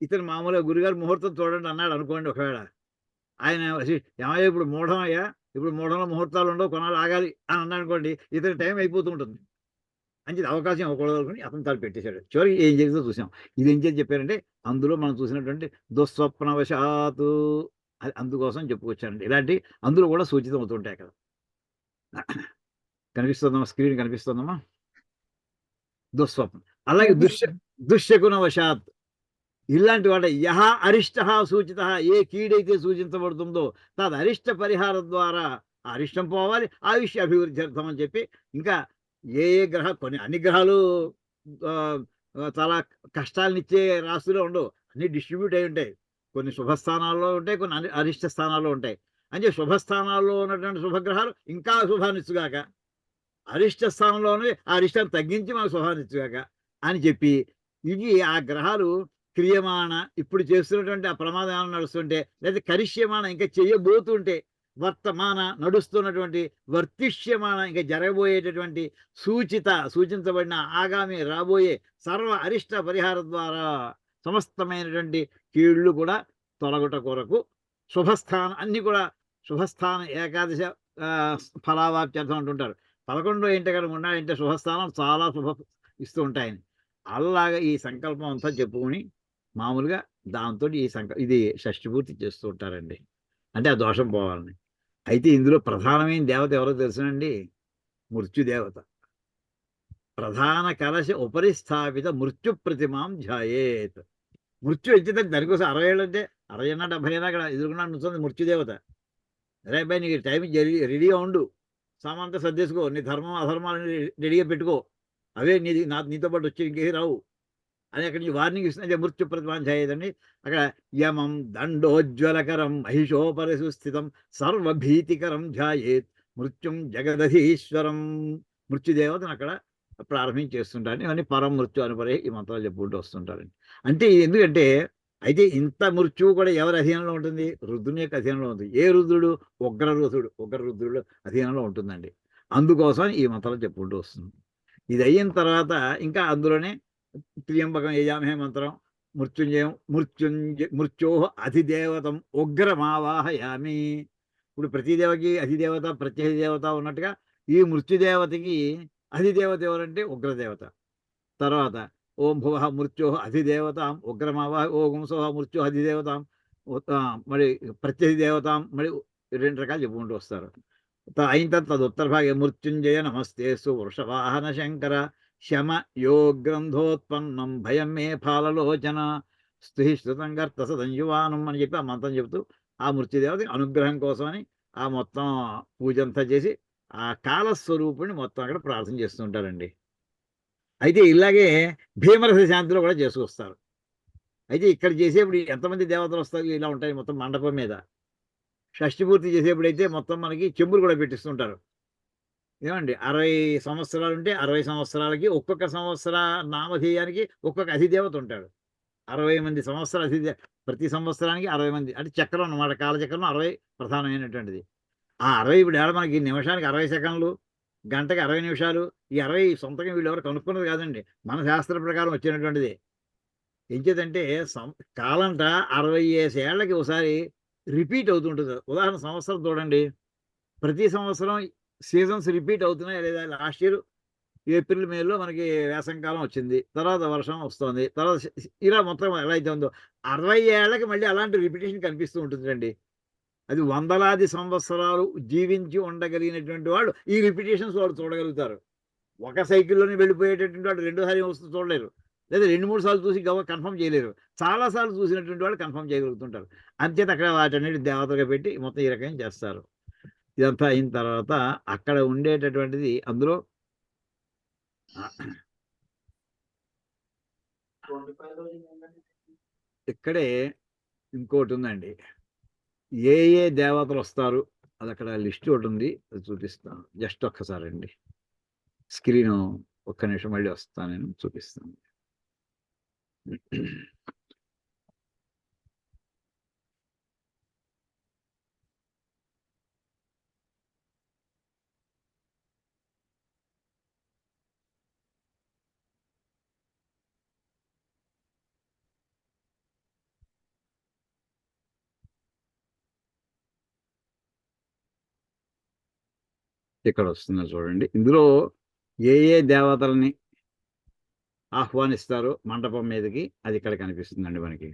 ఇతను మామూలుగా గురుగారు ముహూర్తం చూడండి అన్నాడు అనుకోండి. ఒకవేళ ఆయన ఏమయ్యా ఇప్పుడు మూఢం అయ్యా, ఇప్పుడు మూఢంలో ముహూర్తాలు ఉండవు, కొనాలి ఆగాలి అని అన్నాడు అనుకోండి, ఇతని టైం అయిపోతూ ఉంటుంది. అని అవకాశం ఇవ్వకూడదు అనుకుని అతను తాను పెట్టేశాడు. చివరికి ఏం జరిగిందో చూసాం. ఇది ఏం చేసి చెప్పారంటే అందులో మనం చూసినటువంటి దుస్వప్నవశాతు అది అందుకోసం చెప్పుకొచ్చానండి. ఇలాంటి అందులో కూడా సూచితం అవుతుంటాయి కదా. కనిపిస్తుందమ్మా, స్క్రీన్ కనిపిస్తుందమ్మా. దుస్వప్నం, అలాగే దుశ్శకునవశాత్ ఇలాంటి వాట యహ అరిష్ట సూచిత, ఏ కీడైతే సూచించబడుతుందో తద్ అరిష్ట పరిహారం ద్వారా ఆ అరిష్టం పోవాలి, ఆయుష్య అభివృద్ధి అర్థం అని చెప్పి ఇంకా ఏ కొన్ని అన్ని గ్రహాలు చాలా కష్టాలనిచ్చే రాశులు ఉండవు, అన్ని డిస్ట్రిబ్యూట్ అయి ఉంటాయి. కొన్ని శుభస్థానాల్లో ఉంటాయి, కొన్ని అరిష్ట స్థానాల్లో ఉంటాయి. అంటే శుభస్థానాల్లో ఉన్నటువంటి శుభగ్రహాలు ఇంకా శుభాన్నిచ్చుగాక, అరిష్ట స్థానంలోనే ఆ అరిష్టాన్ని తగ్గించి మనకు శుభాన్నిచ్చుగాక అని చెప్పి ఇవి ఆ గ్రహాలు క్రియమాణ ఇప్పుడు చేస్తున్నటువంటి ఆ ప్రమాదం ఏమైనా నడుస్తుంటే, లేదా కరిష్యమాణ ఇంకా చెయ్యబోతుంటే, వర్తమాన నడుస్తున్నటువంటి, వర్తిష్యమాన ఇంకా జరగబోయేటటువంటి, సూచించబడిన ఆగామి రాబోయే సర్వ అరిష్ట పరిహారం ద్వారా సమస్తమైనటువంటి కీళ్ళు కూడా తొలగుట కొరకు శుభస్థానం అన్ని కూడా శుభస్థానం ఏకాదశ ఫలావాప్త్యర్థం అంటుంటారు. 11 ఇంటి కనుక ఉన్నాయంటే శుభస్థానం చాలా శుభ ఇస్తూ ఉంటాయని. అలాగా ఈ సంకల్పం అంతా చెప్పుకుని మామూలుగా దాంతో ఇది షష్ఠి పూర్తి చేస్తూ ఉంటారండి. అంటే ఆ దోషం పోవాలని. అయితే ఇందులో ప్రధానమైన దేవత ఎవరో తెలుసునండి, మృత్యుదేవత. ప్రధాన కలశ ఉపరి స్థాపిత మృత్యు ప్రతిమాం ధ్యాయేత్. మృత్యు ఇచ్చితే దానికోసం 60 ఏళ్ళు అంటే 60 అన్నా 70 అయినా అక్కడ ఎదురుకున్నా నుంచుంది మృత్యుదేవత. అరే అబ్బాయి నీకు టైం రెడీగా ఉండు, సామాన్తో సర్దేసుకో, నీ ధర్మం అధర్మాలని రెడీగా పెట్టుకో, అవే నీతో పాటు వచ్చి ఇంకేం రావు అని అక్కడ నుంచి వార్నింగ్ ఇస్తుంది. మృత్యు ప్రతిమాం ధ్యాయేదండి. అక్కడ యమం దండోజ్వలకరం మహిషోపరిసు స్థితం సర్వభీతికరం ధ్యాయేత్ మృత్యుం జగదధీశ్వరం. మృత్యుదేవతను అక్కడ ప్రారంభించి చేస్తుంటారని, ఇవన్నీ పరం మృత్యు అనుపరే ఈ మంత్రాలు చెప్పుకుంటూ వస్తుంటారండి. అంటే ఎందుకంటే అయితే ఇంత మృత్యువు కూడా ఎవరి అధీనంలో ఉంటుంది? రుద్రుని యొక్క అధీనంలో ఉంటుంది. ఏ రుద్రుడు? ఉగ్రరుద్రుడు అధీనంలో ఉంటుందండి. అందుకోసం ఈ మంత్రాలు చెప్పుకుంటూ వస్తుంది. ఇది అయిన తర్వాత ఇంకా అందులోనే త్రియంబకం యజామహే మంత్రం, మృత్యుంజయం మృత్యో అధిదేవతం ఉగ్రమావాహయామి. ఇప్పుడు ప్రతిదేవకి అధిదేవత ప్రత్యధిదేవత ఉన్నట్టుగా ఈ మృత్యుదేవతకి అధిదేవత ఎవరంటే ఉగ్రదేవత. తర్వాత ఓం భువ మృత్యో అధిదేవతాం ఉగ్రమావాహ, ఓం సోహ మృత్యు అధిదేవతాం, మరి ప్రత్యధిదేవతాం, మరి 2 రకాలు చెప్పుకుంటూ వస్తారు. అయిన తర్వాత తదుత్తర భాగే మృత్యుంజయ నమస్తేసు వృషవాహన శంకర శమ యో గ్రంథోత్పన్నం భయం మే ఫాలలోచన స్తుహి శ్రుతం గర్త సదంయువానం అని చెప్పి ఆ మంత్రం చెబుతూ ఆ మృత్యుదేవత అనుగ్రహం కోసమని ఆ మొత్తం పూజ అంతా చేసి ఆ కాలస్వరూపుని మొత్తం అక్కడ ప్రార్థన చేస్తుంటారండి. అయితే ఇలాగే భీమరస శాంతిలో కూడా చేసుకొస్తారు. అయితే ఇక్కడ చేసేప్పుడు ఎంతమంది దేవతలు వస్తారు ఇలా ఉంటాయి మొత్తం మండపం మీద. షష్ఠి పూర్తి చేసేప్పుడు అయితే మొత్తం మనకి చెంబులు కూడా పెట్టిస్తుంటారు. ఏమండి 60 సంవత్సరాలు ఉంటే 60 సంవత్సరాలకి ఒక్కొక్క సంవత్సర నామధేయానికి ఒక్కొక్క అధిదేవత ఉంటాడు. 60 మంది సంవత్సరాల ప్రతి సంవత్సరానికి 60 మంది అంటే చక్రం అన్నమాట. కాలచక్రం 60 ప్రధానమైనటువంటిది. ఆ 60 ఇప్పుడు మనకి నిమిషానికి 60 సెకండ్లు, గంటకి 60 నిమిషాలు. ఈ 60 సొంతంగా వీళ్ళు ఎవరు కనుక్కున్నది కాదండి, మన శాస్త్ర ప్రకారం వచ్చినటువంటిది. ఏం చేద్దంటే కాలంట 60 ఏళ్ళకి ఒకసారి రిపీట్ అవుతుంటుంది. ఉదాహరణ సంవత్సరం చూడండి, ప్రతి సంవత్సరం సీజన్స్ రిపీట్ అవుతున్నాయి లేదా? లాస్ట్ ఇయర్ ఏప్రిల్ మేలో మనకి వేసంకాలం వచ్చింది, తర్వాత వర్షం వస్తుంది, తర్వాత ఇలా మొత్తం ఎలా అయితే ఉందో 60 ఏళ్ళకి మళ్ళీ అలాంటి రిపిటేషన్ కనిపిస్తూ ఉంటుందండి. అది వందలాది సంవత్సరాలు జీవించి ఉండగలిగినటువంటి వాళ్ళు ఈ రిపిటేషన్స్ వాళ్ళు చూడగలుగుతారు. ఒక సైకిల్లోనే వెళ్ళిపోయేటటువంటి వాళ్ళు రెండోసారి వస్తూ చూడలేరు, లేదా 2-3 సార్లు చూసి కన్ఫర్మ్ చేయలేరు. చాలాసార్లు చూసినటువంటి వాళ్ళు కన్ఫర్మ్ చేయగలుగుతుంటారు. అంచేత అక్కడ వాటన్నిటి దేవతగా పెట్టి మొత్తం ఈ రకంగా చేస్తారు. ఇదంతా అయిన తర్వాత అక్కడ ఉండేటటువంటిది అందులో ఇక్కడే ఇంకోటి ఉందండి. ఏ ఏ దేవతలు వస్తారు అది అక్కడ లిస్ట్ ఒకటి ఉంది, అది చూపిస్తాను. జస్ట్ ఒక్కసారి అండి, స్క్రీను ఒక్క నిమిషం మళ్ళీ వస్తాను, నేను చూపిస్తాను. ఇక్కడ వస్తుందో చూడండి. ఇందులో ఏ ఏ దేవతలని ఆహ్వానిస్తారో మండపం మీదకి అది ఇక్కడ కనిపిస్తుందండి మనకి.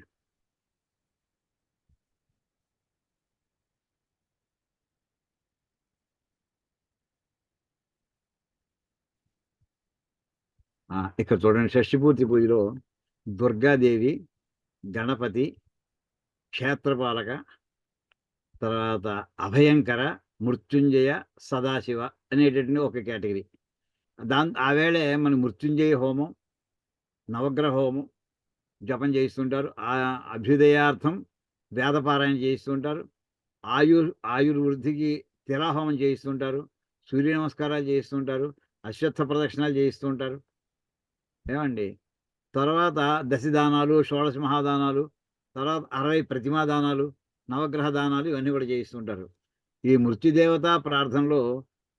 ఇక్కడ చూడండి, షష్ఠిపూర్తి పూజలో దుర్గాదేవి, గణపతి, క్షేత్రపాలక, తర్వాత అభయంకర, మృత్యుంజయ, సదాశివ అనేటటువంటి ఒక కేటగిరీ. ఆ వేళే మన మృత్యుంజయ హోమం, నవగ్రహ హోమం జపం చేయిస్తుంటారు. ఆ అభ్యుదయార్థం వేదపారాయణ చేయిస్తుంటారు. ఆయుర్వృద్ధికి తిలాహోమం చేయిస్తుంటారు. సూర్య నమస్కారాలు చేయిస్తుంటారు. అశ్వత్థ ప్రదక్షిణాలు చేయిస్తుంటారు. ఏమండి, తర్వాత దశదానాలు, షోడశ మహాదానాలు, తర్వాత 60 ప్రతిమా దానాలు, నవగ్రహ దానాలు ఇవన్నీ కూడా చేయిస్తుంటారు. ఈ మృత్యుదేవత ప్రార్థనలో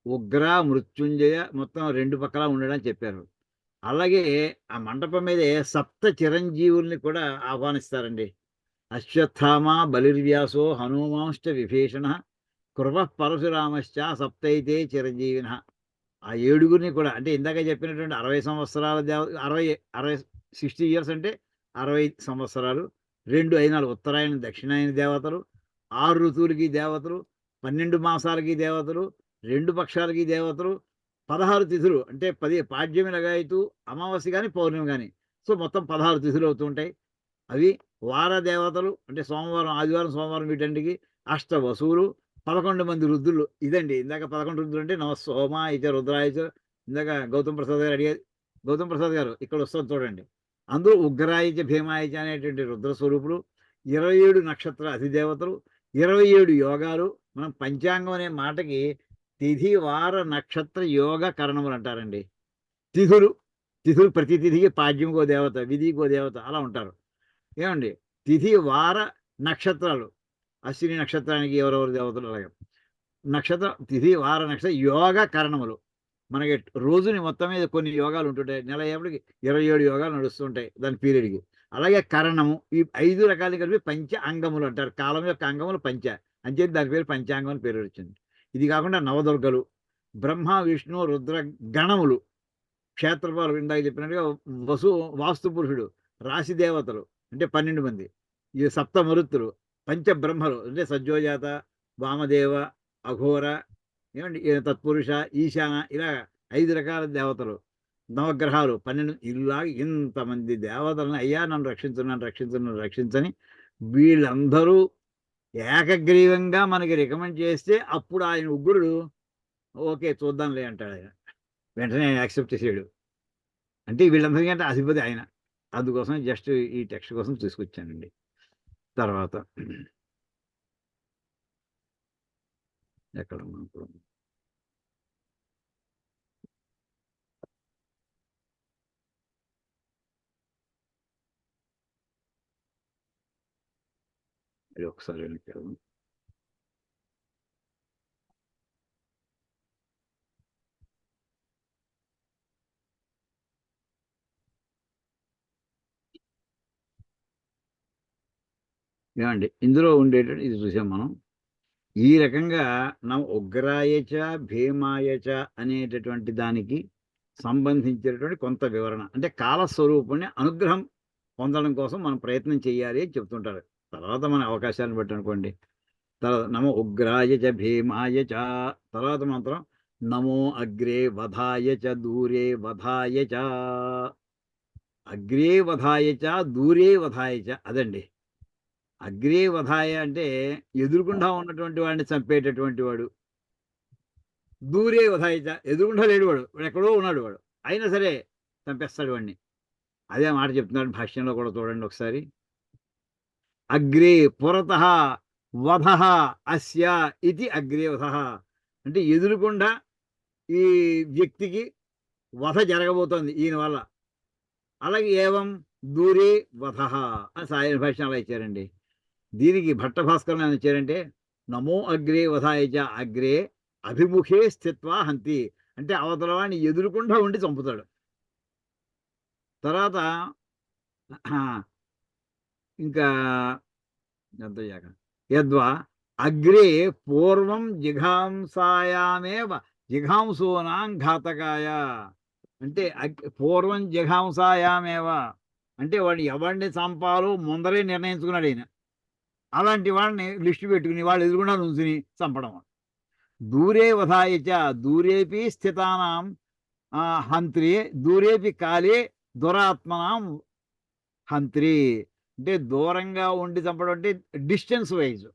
ఉగ్ర, మృత్యుంజయ మొత్తం 2 పక్కలా ఉండడానికి చెప్పారు. అలాగే ఆ మండపం మీదే సప్త చిరంజీవుల్ని కూడా ఆహ్వానిస్తారండి. అశ్వత్థామ, బలిర్వ్యాసో, హనుమాంశ్చ విభీషణ, కృప పరశురామశ్చ సప్తైతే చిరంజీవిన. ఆ 7గురిని కూడా, అంటే ఇందాక చెప్పినటువంటి 60 సంవత్సరాల 60 ఇయర్స్ అంటే 60 సంవత్సరాలు, 2 అయినాలు ఉత్తరాయణ దక్షిణాయన దేవతలు, 6 ఋతువులకి దేవతలు, 12 మాసాలకి దేవతలు, 2 పక్షాలకి దేవతలు, 16 తిథులు అంటే 10 పాడ్యమి లగాయతు, అమావాస్య కానీ పౌర్ణమి కానీ, సో మొత్తం 16 తిథులు అవుతూ ఉంటాయి. అవి వార దేవతలు అంటే సోమవారం, ఆదివారం, సోమవారం వీటంటికి అష్ట వసువులు, 11 మంది రుద్రులు. ఇదండి ఇందాక 11 రుద్రులు అంటే సోమ ఇచ రుద్రాయచ. ఇందాక గౌతమ్ ప్రసాద్ గారు అడిగేది, గౌతమ్ ప్రసాద్ గారు ఇక్కడ వస్తుంది చూడండి. అందులో ఉగ్రాయచ, భీమాయచ అనేటువంటి రుద్ర స్వరూపులు, 27 నక్షత్ర అధిదేవతలు, 27 యోగాలు. మనం పంచాంగం అనే మాటకి తిథి, వార, నక్షత్ర, యోగ, కరణములు అంటారండి. తిథులు ప్రతి తిథికి పాడ్యంకో దేవత, విధికో దేవత అలా ఉంటారు. ఏమండి, తిథి, వార, నక్షత్రాలు, అశ్విని నక్షత్రానికి ఎవరెవరు దేవతలు, అలాగే నక్షత్ర, తిథి, వార, నక్షత్ర, యోగ, కరణములు. మనకి రోజుని మొత్తం మీద కొన్ని యోగాలు ఉంటుంటాయి. నెల అయ్యేప్పటికి 27 యోగాలు నడుస్తుంటాయి దాని పీరియడ్కి. అలాగే కరణము, ఈ 5 రకాలు కలిపి పంచ అంగములు అంటారు. కాలం యొక్క అంగములు పంచ, అంచేది దాని పేరు పంచాంగం అని పేరు వచ్చింది. ఇది కాకుండా నవదుర్గలు, బ్రహ్మ, విష్ణు, రుద్ర గణములు, క్షేత్రపాలు ఇందాక చెప్పినట్టుగా వాస్తు పురుషుడు, రాశి దేవతలు అంటే 12 మంది, ఈ సప్త మరుత్తులు, పంచబ్రహ్మలు అంటే సజ్జోజాత, వామదేవ, అఘోర, ఏమండి తత్పురుష, ఈశాన, ఇలా 5 రకాల దేవతలు, నవగ్రహాలు 12. ఇలాగ ఇంతమంది దేవతలను అయ్యా నన్ను రక్షించని వీళ్ళందరూ ఏకగ్రీవంగా మనకి రికమెండ్ చేస్తే అప్పుడు ఆయన ఉగ్రుడు ఓకే చూద్దాంలే అంటాడు. ఆయన వెంటనే ఆయన యాక్సెప్ట్ చేసాడు. అంటే వీళ్ళందరికంటే అధిపతి ఆయన. అందుకోసం జస్ట్ ఈ టెక్స్ట్ కోసం తీసుకొచ్చానండి. తర్వాత ఎక్కడ ఇప్పుడు ఇది ఒకసారి వెనక్కి ఏమండి, ఇందులో ఉండేటట్టు ఇది చూసాం మనం. ఈ రకంగా ఉగ్రాయచ, భీమాయచ అనేటటువంటి దానికి సంబంధించినటువంటి కొంత వివరణ, అంటే కాలస్వరూపుణ్ణి అనుగ్రహం పొందడం కోసం మనం ప్రయత్నం చేయాలి అని చెప్తుంటారు. తర్వాత మన అవకాశాలను బట్టి అనుకోండి. తర్వాత ఉగ్రాయచ, భీమాయచ, తర్వాత మాత్రం నమో అగ్రే వధాయ చ దూరే వధాయ చ. అగ్రే వధాయ చ దూరే వధాయ చ అదండి. అగ్రే వధాయ అంటే ఎదురుకుండా ఉన్నటువంటి వాడిని చంపేటటువంటి వాడు. దూరే వధాయ చ ఎదురుకుండా లేడు వాడు, వాడు ఎక్కడో ఉన్నాడు వాడు, అయినా సరే చంపేస్తాడు వాడిని. అదే మాట చెప్తున్నాడు భాష్యంలో కూడా, చూడండి ఒకసారి. అగ్రే పురతః వధః అస్య ఇది అగ్రే వధః అంటే ఎదురుకుండా ఈ వ్యక్తికి వధ జరగబోతోంది ఈయన వల్ల. అలాగే ఏవం దూరే వధః అని సాయం భాష్యం అలా ఇచ్చారండి. దీనికి భట్ట భాస్కరం ఏమని ఇచ్చారంటే నమో అగ్రే వధాయ చ అగ్రే అభిముఖే స్థిత్వా హంతి అంటే అవతల వాడిని ఎదురుకుండా ఉండి చంపుతాడు. తర్వాత ఇంకా ఎంతయ్యాక యద్వా అగ్రే పూర్వం జిఘాంసాయామేవ జిఘాంసూనాం ఘాతకాయ అంటే పూర్వం జిఘాంసాయామేవ అంటే వాడిని ఎవరిని చంపాలో ముందరే నిర్ణయించుకున్నాడు ఆయన. అలాంటి వాళ్ళని లిస్టు పెట్టుకుని వాళ్ళు ఎదురుకుండా నుంచుని చంపడం. దూరే వధాయ చ దూరేపి స్థితానాం హంత్రి దూరేపి కాలే దురాత్మనాం హంత్రి అంటే దూరంగా ఉండి చంపడం అంటే డిస్టెన్స్ వైజ్.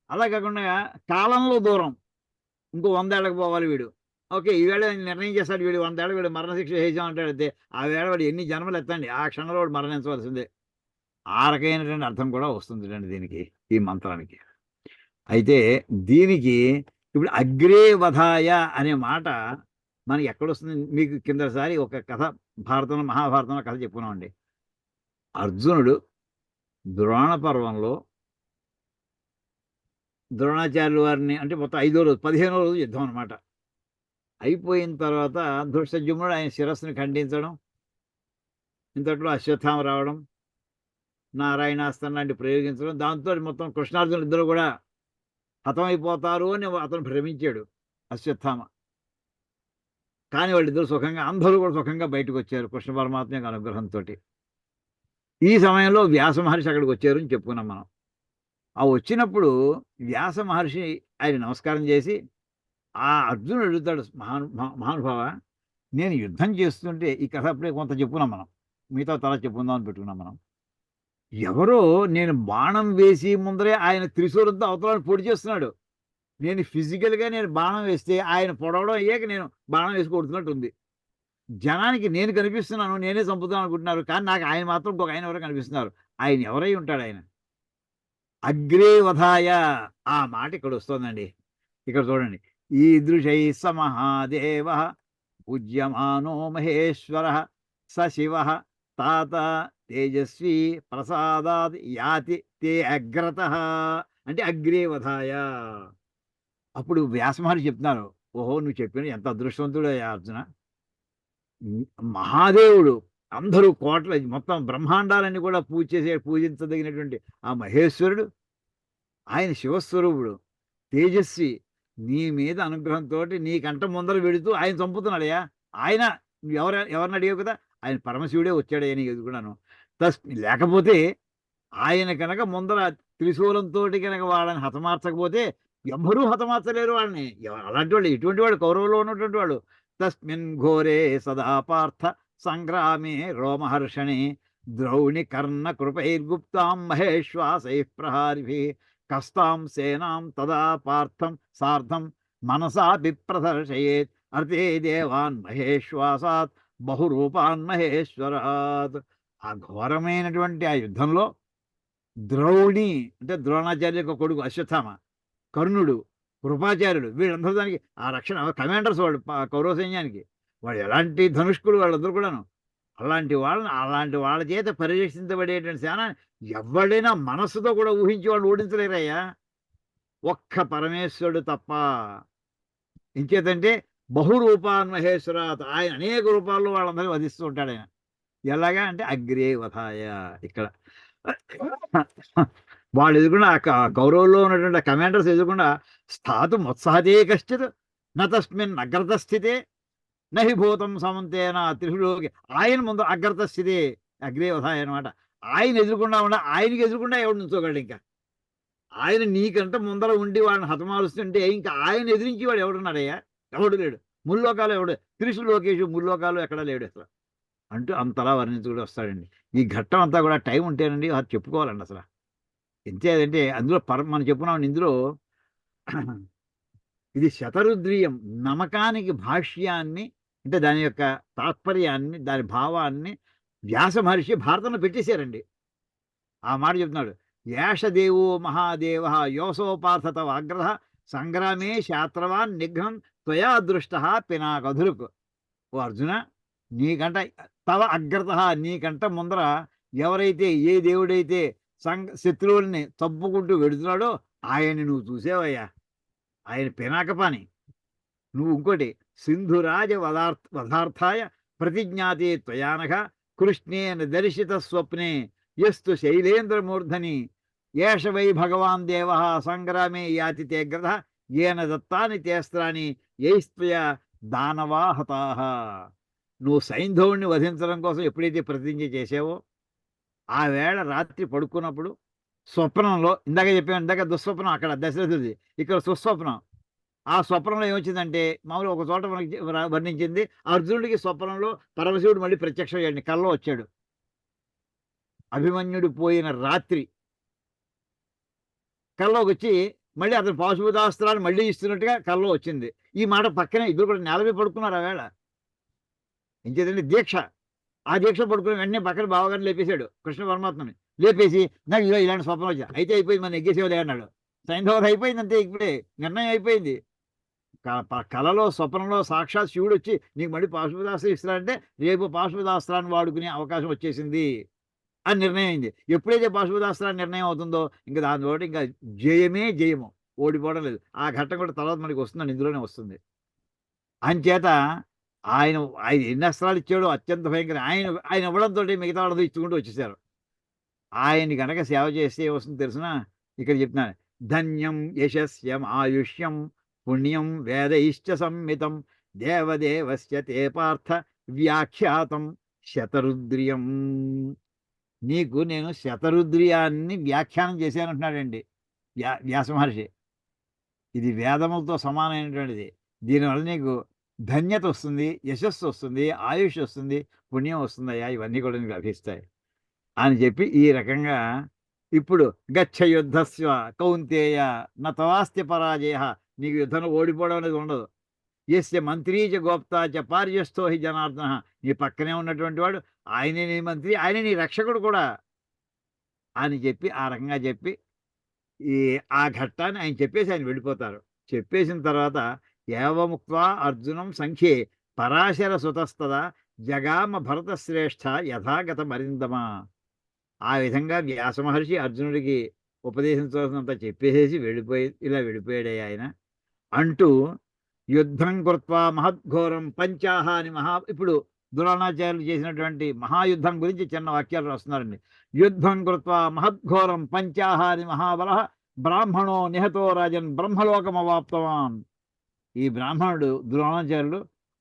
అలా కాకుండా కాలంలో దూరం, ఇంకో 100 ఏళ్ళకి పోవాలి వీడు. ఓకే, ఈవేళ నిర్ణయం చేస్తాడు వీడు 100 ఏళ్ళ వీడు మరణశిక్ష చేసామంటాడు. అయితే ఆ వేళ వాడు ఎన్ని జన్మలు ఎత్తండి, ఆ క్షణంలో వాడు మరణించవలసిందే. ఆ రకమైనటువంటి అర్థం కూడా వస్తుంది అండి దీనికి, ఈ మంత్రానికి. అయితే దీనికి ఇప్పుడు అగ్రే వధాయ అనే మాట మనకి ఎక్కడొస్తుంది? మీకు కిందసారి ఒక కథ భారతంలో మహాభారతంలో కథ చెప్పుకున్నామండి. అర్జునుడు ద్రోణ పర్వంలో ద్రోణాచార్యుల వారిని అంటే మొత్తం 5వ రోజు 15వ రోజు యుద్ధం అనమాట. అయిపోయిన తర్వాత ధృష్టద్యుమ్నుడు ఆయన శిరస్సుని ఖండించడం, ఇంతట్లో అశ్వత్థామ రావడం, నారాయణాస్త్రం లాంటి ప్రయోగించడం, దాంతో మొత్తం కృష్ణార్జునులు ఇద్దరు కూడా హతమైపోతారు అని అతను భ్రమించాడు అశ్వత్థామ. కానీ వాళ్ళిద్దరు సుఖంగా, అందరూ కూడా సుఖంగా బయటకు వచ్చారు కృష్ణ పరమాత్మ యొక్క అనుగ్రహంతో. ఈ సమయంలో వ్యాస మహర్షి అక్కడికి వచ్చారు అని చెప్పుకున్నాం మనం. ఆ వచ్చినప్పుడు వ్యాస మహర్షి ఆయన నమస్కారం చేసి ఆ అర్జునుడు అడుగుతాడు, మహానుభావ నేను యుద్ధం చేస్తుంటే, ఈ కథ అప్పుడే కొంత చెప్పుకున్నాం మనం, మిగతా తల చెప్పుకుందాం అని పెట్టుకున్నాం మనం. ఎవరో నేను బాణం వేసి ముందరే ఆయన త్రిశూలంతో అవతలని పొడి చేస్తున్నాడు. నేను ఫిజికల్గా నేను బాణం వేస్తే ఆయన పొడవడం అయ్యాక నేను బాణం వేసి కొడుతున్నట్టు ఉంది. జనానికి నేను కనిపిస్తున్నాను, నేనే చంపుతాను అనుకుంటున్నారు, కానీ నాకు ఆయన మాత్రం ఇంకొక ఆయన ఎవరో కనిపిస్తున్నారు. ఆయన ఎవరై ఉంటాడు? ఆయన అగ్రే వధాయ. ఆ మాట ఇక్కడ వస్తుందండి. ఇక్కడ చూడండి, ఈదృశై స మహాదేవ పూజ్యమానో మహేశ్వర స శివ తాత తేజస్వి ప్రసాదాద్ యాతి తే అగ్రత అంటే అగ్రే వధాయ. అప్పుడు వ్యాసమహర్షి చెప్తున్నారు, ఓహో నువ్వు చెప్పిన ఎంత అదృష్టవంతుడు అర్జున. మహాదేవుడు, అందరూ కోట్ల మొత్తం బ్రహ్మాండాలన్నీ కూడా పూజించదగినటువంటి ఆ మహేశ్వరుడు, ఆయన శివస్వరూపుడు, తేజస్వి, నీ మీద అనుగ్రహంతో నీకంట ముందర వెడుతూ ఆయన చంపుతున్నాడయ్యా. ఆయన ఎవరిని అడిగావు కదా, ఆయన పరమశివుడే వచ్చాడయ్యా నీకు ఎదుగుకున్నాను. లేకపోతే ఆయన కనుక ముందర త్రిశూలంతో కనుక వాళ్ళని హతమార్చకపోతే ఎవ్వరూ హతమార్చలేరు వాళ్ళని. అలాంటి వాళ్ళు, ఎటువంటి వాడు, కౌరవులో ఉన్నటువంటి వాడు. తస్మిన్ ఘోరే సదా పార్థ సంగ్రామే రోమహర్షణి ద్రౌణి కర్ణ కృపైర్గుప్తాం మహేశ్వాసై ప్రహారిభి కస్తాం సేనాం తదా పార్థం సార్ధం మనసాపి ప్రదర్శయేత్ అర్తే దేవాన్ మహేశ్వాసాత్ బహురూపాన్ మహేశ్వరాత్. ఆ ఘోరమైనటువంటి ఆ యుద్ధంలో ద్రౌణి అంటే ద్రోణాచార్య యొక్క కొడుకు అశ్వత్థామ, కర్ణుడు, కృపాచార్యుడు, వీళ్ళందరూ దానికి ఆ రక్షణ కమాండర్స్ వాళ్ళు కౌరవ సైన్యానికి. వాళ్ళు ఎలాంటి ధనుష్కులు వాళ్ళందరూ కూడాను. అలాంటి వాళ్ళ చేత పరిరక్షించబడేటువంటి సేన ఎవడైనా మనస్సుతో కూడా ఊహించి వాళ్ళు ఓడించలేరయ్యా, ఒక్క పరమేశ్వరుడు తప్ప. ఇంకేతంటే బహురూపాన్ మహేశ్వరాత్, ఆయన అనేక రూపాల్లో వాళ్ళందరూ వధిస్తూ ఉంటాడు ఆయన. ఎలాగా అంటే అగ్రే వధాయ. ఇక్కడ వాళ్ళు ఎదుర్కొన్న కౌరవుల్లో ఉన్నటువంటి కమాండర్స్ ఎదుర్కొన్న స్థాతు మొత్సాహతే కశ్చిత్ నస్మిన్ అగ్రత స్థితే నహి భూతం సమంతేన త్రిశూలోకి. ఆయన ముందు అగ్రత స్థితే అగ్రే వధాయ అనమాట. ఆయన ఎదుర్కొన్నా ఉండ, ఆయనకి ఎదుర్కొన్నా ఎవడు నుంచోగలడు ఇంకా. ఆయన నీకంట ముందర ఉండి వాడిని హతమారుస్తుంటే ఇంకా ఆయన ఎదిరించి వాడు ఎవడున్నాడయ్యా? ఎవడు లేడు. ముల్లోకాలు ఎవడు? త్రిశులోకేషు ముల్లోకాలు ఎక్కడా లేడు అసలు. అంటూ అంతలా వర్ణించుకుంటూ వస్తాడండి. ఈ ఘట్టం అంతా కూడా టైం ఉంటేనండి అది చెప్పుకోవాలండి అసలు. ఎంతేదంటే అందులో మనం చెప్పుకున్నాం ఇందులో ఇది శతరుద్రీయం, నమకానికి భాష్యాన్ని, అంటే దాని యొక్క తాత్పర్యాన్ని, దాని భావాన్ని వ్యాస మహర్షి భారతంలో పెట్టేశారండి. ఆ మాట చెప్తున్నాడు. ఏషదేవో మహాదేవ యోసోపార్థత వాగ్రహ సంగ్రామే శాస్త్రవాన్ నిఘ్నం త్వయా దృష్ట పినాకధురుకు. ఓ అర్జున, నీకంట తవ అగ్రత, నీకంట ముందర ఎవరైతే ఏ దేవుడైతే శత్రువుల్ని తప్పుకుంటూ వెడుతున్నాడో ఆయన్ని నువ్వు చూసేవయ్యా. ఆయన పినాకపాని. నువ్వు ఇంకోటి సింధురాజ వధార్థాయ ప్రతిజ్ఞాతే త్వయానఘ కృష్ణేన దర్శిత స్వప్నే యస్తు శైలేంద్రమూర్ధని ఏష వై భగవాన్ దేవ సంగ్రామే యాతి తే గ్రథ ఏన దత్తాని తేస్త్రాని యైస్త్వయ దానవాహతాః. నువ్వు సైంధవుణ్ణి వధించడం కోసం ఎప్పుడైతే ప్రతిజ్ఞ చేసావో ఆ వేళ రాత్రి పడుకున్నప్పుడు స్వప్నంలో, ఇందాక చెప్పాను, ఇందాక దుస్వప్నం అక్కడ దశరథుడిది, ఇక్కడ సుస్వప్నం. ఆ స్వప్నంలో ఏమొచ్చిందంటే మామూలు ఒక చోట మనకి వర్ణించింది, అర్జునుడికి స్వప్నంలో పరమశివుడు మళ్ళీ ప్రత్యక్షం అయ్యాడు, కల్లో వచ్చాడు. అభిమన్యుడు పోయిన రాత్రి కల్లోకి వచ్చి మళ్ళీ అతను పాశుపతాస్త్రాన్ని మళ్ళీ ఇస్తున్నట్టుగా కల్లో వచ్చింది. ఈ మాట పక్కనే ఇద్దరు కూడా నేల మీద పడుకున్నారు ఆ వేళ. ఇంకేదంటే దీక్ష. ఆ దీక్ష పడుకుని వెంటనే పక్కన బావగారిని లేపేశాడు కృష్ణ పరమాత్మని. లేపేసి నాకు ఇలాంటి స్వప్నం వచ్చా, అయితే అయిపోయింది, మన ఎగ్గేసేవాళ్ళే అన్నాడు. సైంధవ అయిపోయింది అంతే, ఇప్పుడే నిర్ణయం అయిపోయింది. కళలో స్వప్నంలో సాక్షాత్ శివుడు వచ్చి నీకు మళ్ళీ పాశుపతాస్త్రం ఇస్తాడంటే రేపు పాశుపతాస్త్రాన్ని వాడుకునే అవకాశం వచ్చేసింది అని నిర్ణయం అయింది. ఎప్పుడైతే పాశుపతాస్త్రాన్ని నిర్ణయం అవుతుందో ఇంకా దాని తోటి ఇంకా జయమే జయము, ఓడిపోవడం లేదు. ఆ ఘట్టం కూడా తర్వాత మనకి వస్తుందండి, ఇందులోనే వస్తుంది. అంచేత ఆయన ఎన్ని అస్త్రాలు ఇచ్చాడో అత్యంత భయంకర. ఆయన ఇవ్వడంతో మిగతా వాళ్ళతో ఇచ్చుకుంటూ వచ్చేసారు. ఆయన్ని కనుక సేవ చేస్తే ఏమొస్తుందో తెలిసిన ఇక్కడ చెప్తున్నాను. ధన్యం యశస్యం ఆయుష్యం పుణ్యం వేదైశ్చ సంమితం దేవదేవస్య తే పార్థ వ్యాఖ్యాతం శతరుద్రియం. నీకు నేను శతరుద్రియాన్ని వ్యాఖ్యానం చేశానంటున్నాడండి వ్యాస మహర్షి. ఇది వేదములతో సమానమైనటువంటిది. దీనివల్ల నీకు ధన్యత వస్తుంది, యశస్సు వస్తుంది, ఆయుష్ వస్తుంది, పుణ్యం వస్తుందయ్యా, ఇవన్నీ కూడా నీకు లభిస్తాయి అని చెప్పి ఈ రకంగా ఇప్పుడు గచ్చ యుద్ధస్వ కౌంతేయ నవాస్తి పరాజయ. నీకు యుద్ధంలో ఓడిపోవడం అనేది ఉండదు. ఎస్య మంత్రీచ గోప్తాచ పార్యస్థో హి జనార్దన. నీ పక్కనే ఉన్నటువంటి వాడు ఆయనే నీ మంత్రి, ఆయనే నీ రక్షకుడు కూడా అని చెప్పి ఆ రకంగా చెప్పి ఆ ఘట్టాన్ని ఆయన చెప్పేసి ఆయన వెళ్ళిపోతారు. చెప్పేసిన తర్వాత ఏవముక్త్వా అర్జునం సంఖ్యే పరాశర సుతస్తదా జగామ భరత శ్రేష్ఠ యథాగత మరిందమా. ఆ విధంగా వ్యాస మహర్షి అర్జునుడికి ఉపదేశించవలసినంత చెప్పేసేసి ఇలా వెళ్ళిపోయాడే ఆయన అంటూ యుద్ధం కృత్వా మహద్ఘోరం పంచాహాని ఇప్పుడు ద్రోణాచార్యులు చేసినటువంటి మహాయుద్ధం గురించి చిన్న వాక్యాలు రాస్తున్నారండి. యుద్ధం కృత్వా మహద్ఘోరం పంచాహాని మహాబల బ్రాహ్మణో నిహతో రాజన్ బ్రహ్మలోకమవాప్తవాన్. ఈ బ్రాహ్మణుడు ద్రోణాచార్యులు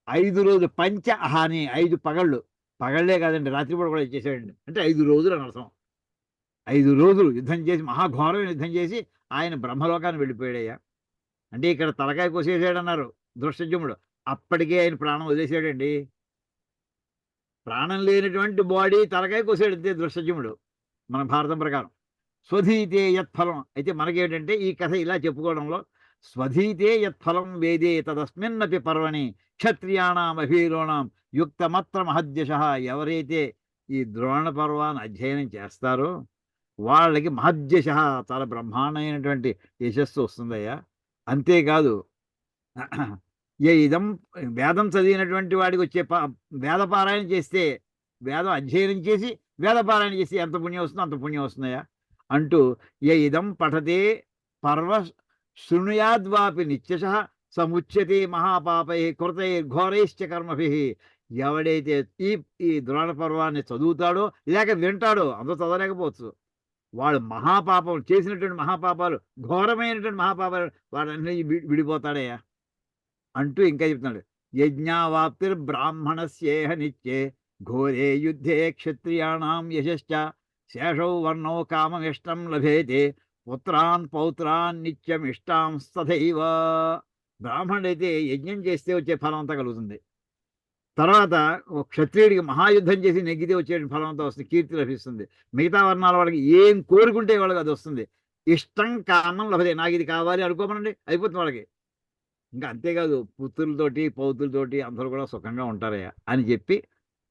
5 రోజులు పంచ అహాని 5 పగళ్ళు, పగళ్లే కాదండి రాత్రిపూట కూడా చేశాడండి. అంటే 5 రోజులు అని అర్థం. 5 రోజులు యుద్ధం చేసి మహాఘోరమైన యుద్ధం చేసి ఆయన బ్రహ్మలోకాన్ని వెళ్ళిపోయాడయ్యా. అంటే ఇక్కడ తలకాయ కోసేసాడన్నారు దృష్టజుమ్ముడు. అప్పటికే ఆయన ప్రాణం వదిలేసాడండి. ప్రాణం లేనటువంటి బాడీ తలకాయ కోసాడు అంతే దృష్టజుమ్ముడు మన భారతం ప్రకారం. స్వధీతే యత్ఫలం. అయితే మనకేంటంటే ఈ కథ ఇలా చెప్పుకోవడంలో స్వధీతే యత్ఫలం వేదే తదస్మిన్నపి పర్వణి క్షత్రియాణం అభీరోణం యుక్తమత్ర మహద్యశ. ఎవరైతే ఈ ద్రోణ పర్వాన్ని అధ్యయనం చేస్తారో వాళ్ళకి మహద్యశ, చాలా బ్రహ్మాండమైనటువంటి యశస్సు వస్తుందయ్యా. అంతేకాదు ఇదం వేదం చదివినటువంటి వాడికి వచ్చే వేదపారాయణ చేస్తే, వేదం అధ్యయనం చేసి వేదపారాయణ చేసి ఎంత పుణ్యం వస్తుందో అంత పుణ్యం వస్తుందయ్యా అంటూ ఇదం పఠతే పర్వ శృణుయాద్వాపి నిత్యశ సముచ్యతే మహాపాపై కృతై ఘోరైశ్చ కర్మభి. ఎవడైతే ఈ ద్రోణ పర్వాన్ని చదువుతాడో లేక వింటాడో, అందరూ చదవలేకపోవచ్చు, వాడు మహాపాపం చేసినటువంటి మహాపాపాలు, ఘోరమైనటువంటి మహాపాపాలు వాడన్నీ విడిపోతాడయ్యా అంటూ ఇంకా చెప్తున్నాడు. యజ్ఞావాప్తిర్ బ్రాహ్మణస్యేహ నిత్యే ఘోరే యుద్ధే క్షత్రియాణం యశశ్చ శేషౌ వర్ణౌ కామమిష్టం లభేతే పుత్రాన్ పౌత్రాన్ నిత్యం ఇష్టాంస్తథైవ. బ్రాహ్మణుడు అయితే యజ్ఞం చేస్తే వచ్చే ఫలం అంతా కలుగుతుంది. తర్వాత ఒక క్షత్రియుడికి మహాయుద్ధం చేసి నెగ్గితే వచ్చే ఫలం అంతా వస్తుంది, కీర్తి లభిస్తుంది. మిగతా వర్ణాల వాళ్ళకి ఏం కోరుకుంటే వాళ్ళకి అది వస్తుంది. ఇష్టం కామం లభదే, నాకు ఇది కావాలి అనుకోమనండి, అయిపోతుంది వాళ్ళకి. ఇంకా అంతేకాదు, పుత్రులతోటి పౌత్రులతోటి అందరూ కూడా సుఖంగా ఉంటారయ్యా అని చెప్పి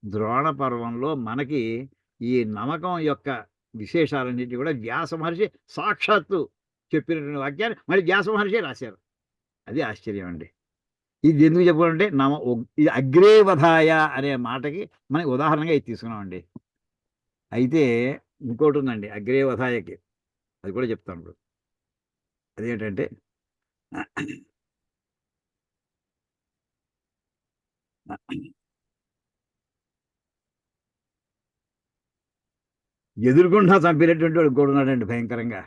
ద్రోణ పర్వంలో మనకి ఈ నమ్మకం యొక్క విశేషాలన్నింటినీ కూడా వ్యాస మహర్షి సాక్షాత్తు చెప్పినటువంటి వాక్యాన్ని మళ్ళీ వ్యాస మహర్షి రాశారు. అది ఆశ్చర్యం అండి. ఇది ఎందుకు చెప్పాలంటే ఇది అగ్రేవధాయ అనే మాటకి మనకి ఉదాహరణగా ఇది తీసుకున్నామండి. అయితే ఇంకోటి ఉందండి అగ్రేవధాయకి, అది కూడా చెప్తాను ఇప్పుడు. అదేంటంటే ఎదురుకుండా చంపినటువంటి వాడు ఇంకోటి ఉన్నాడండి భయంకరంగా,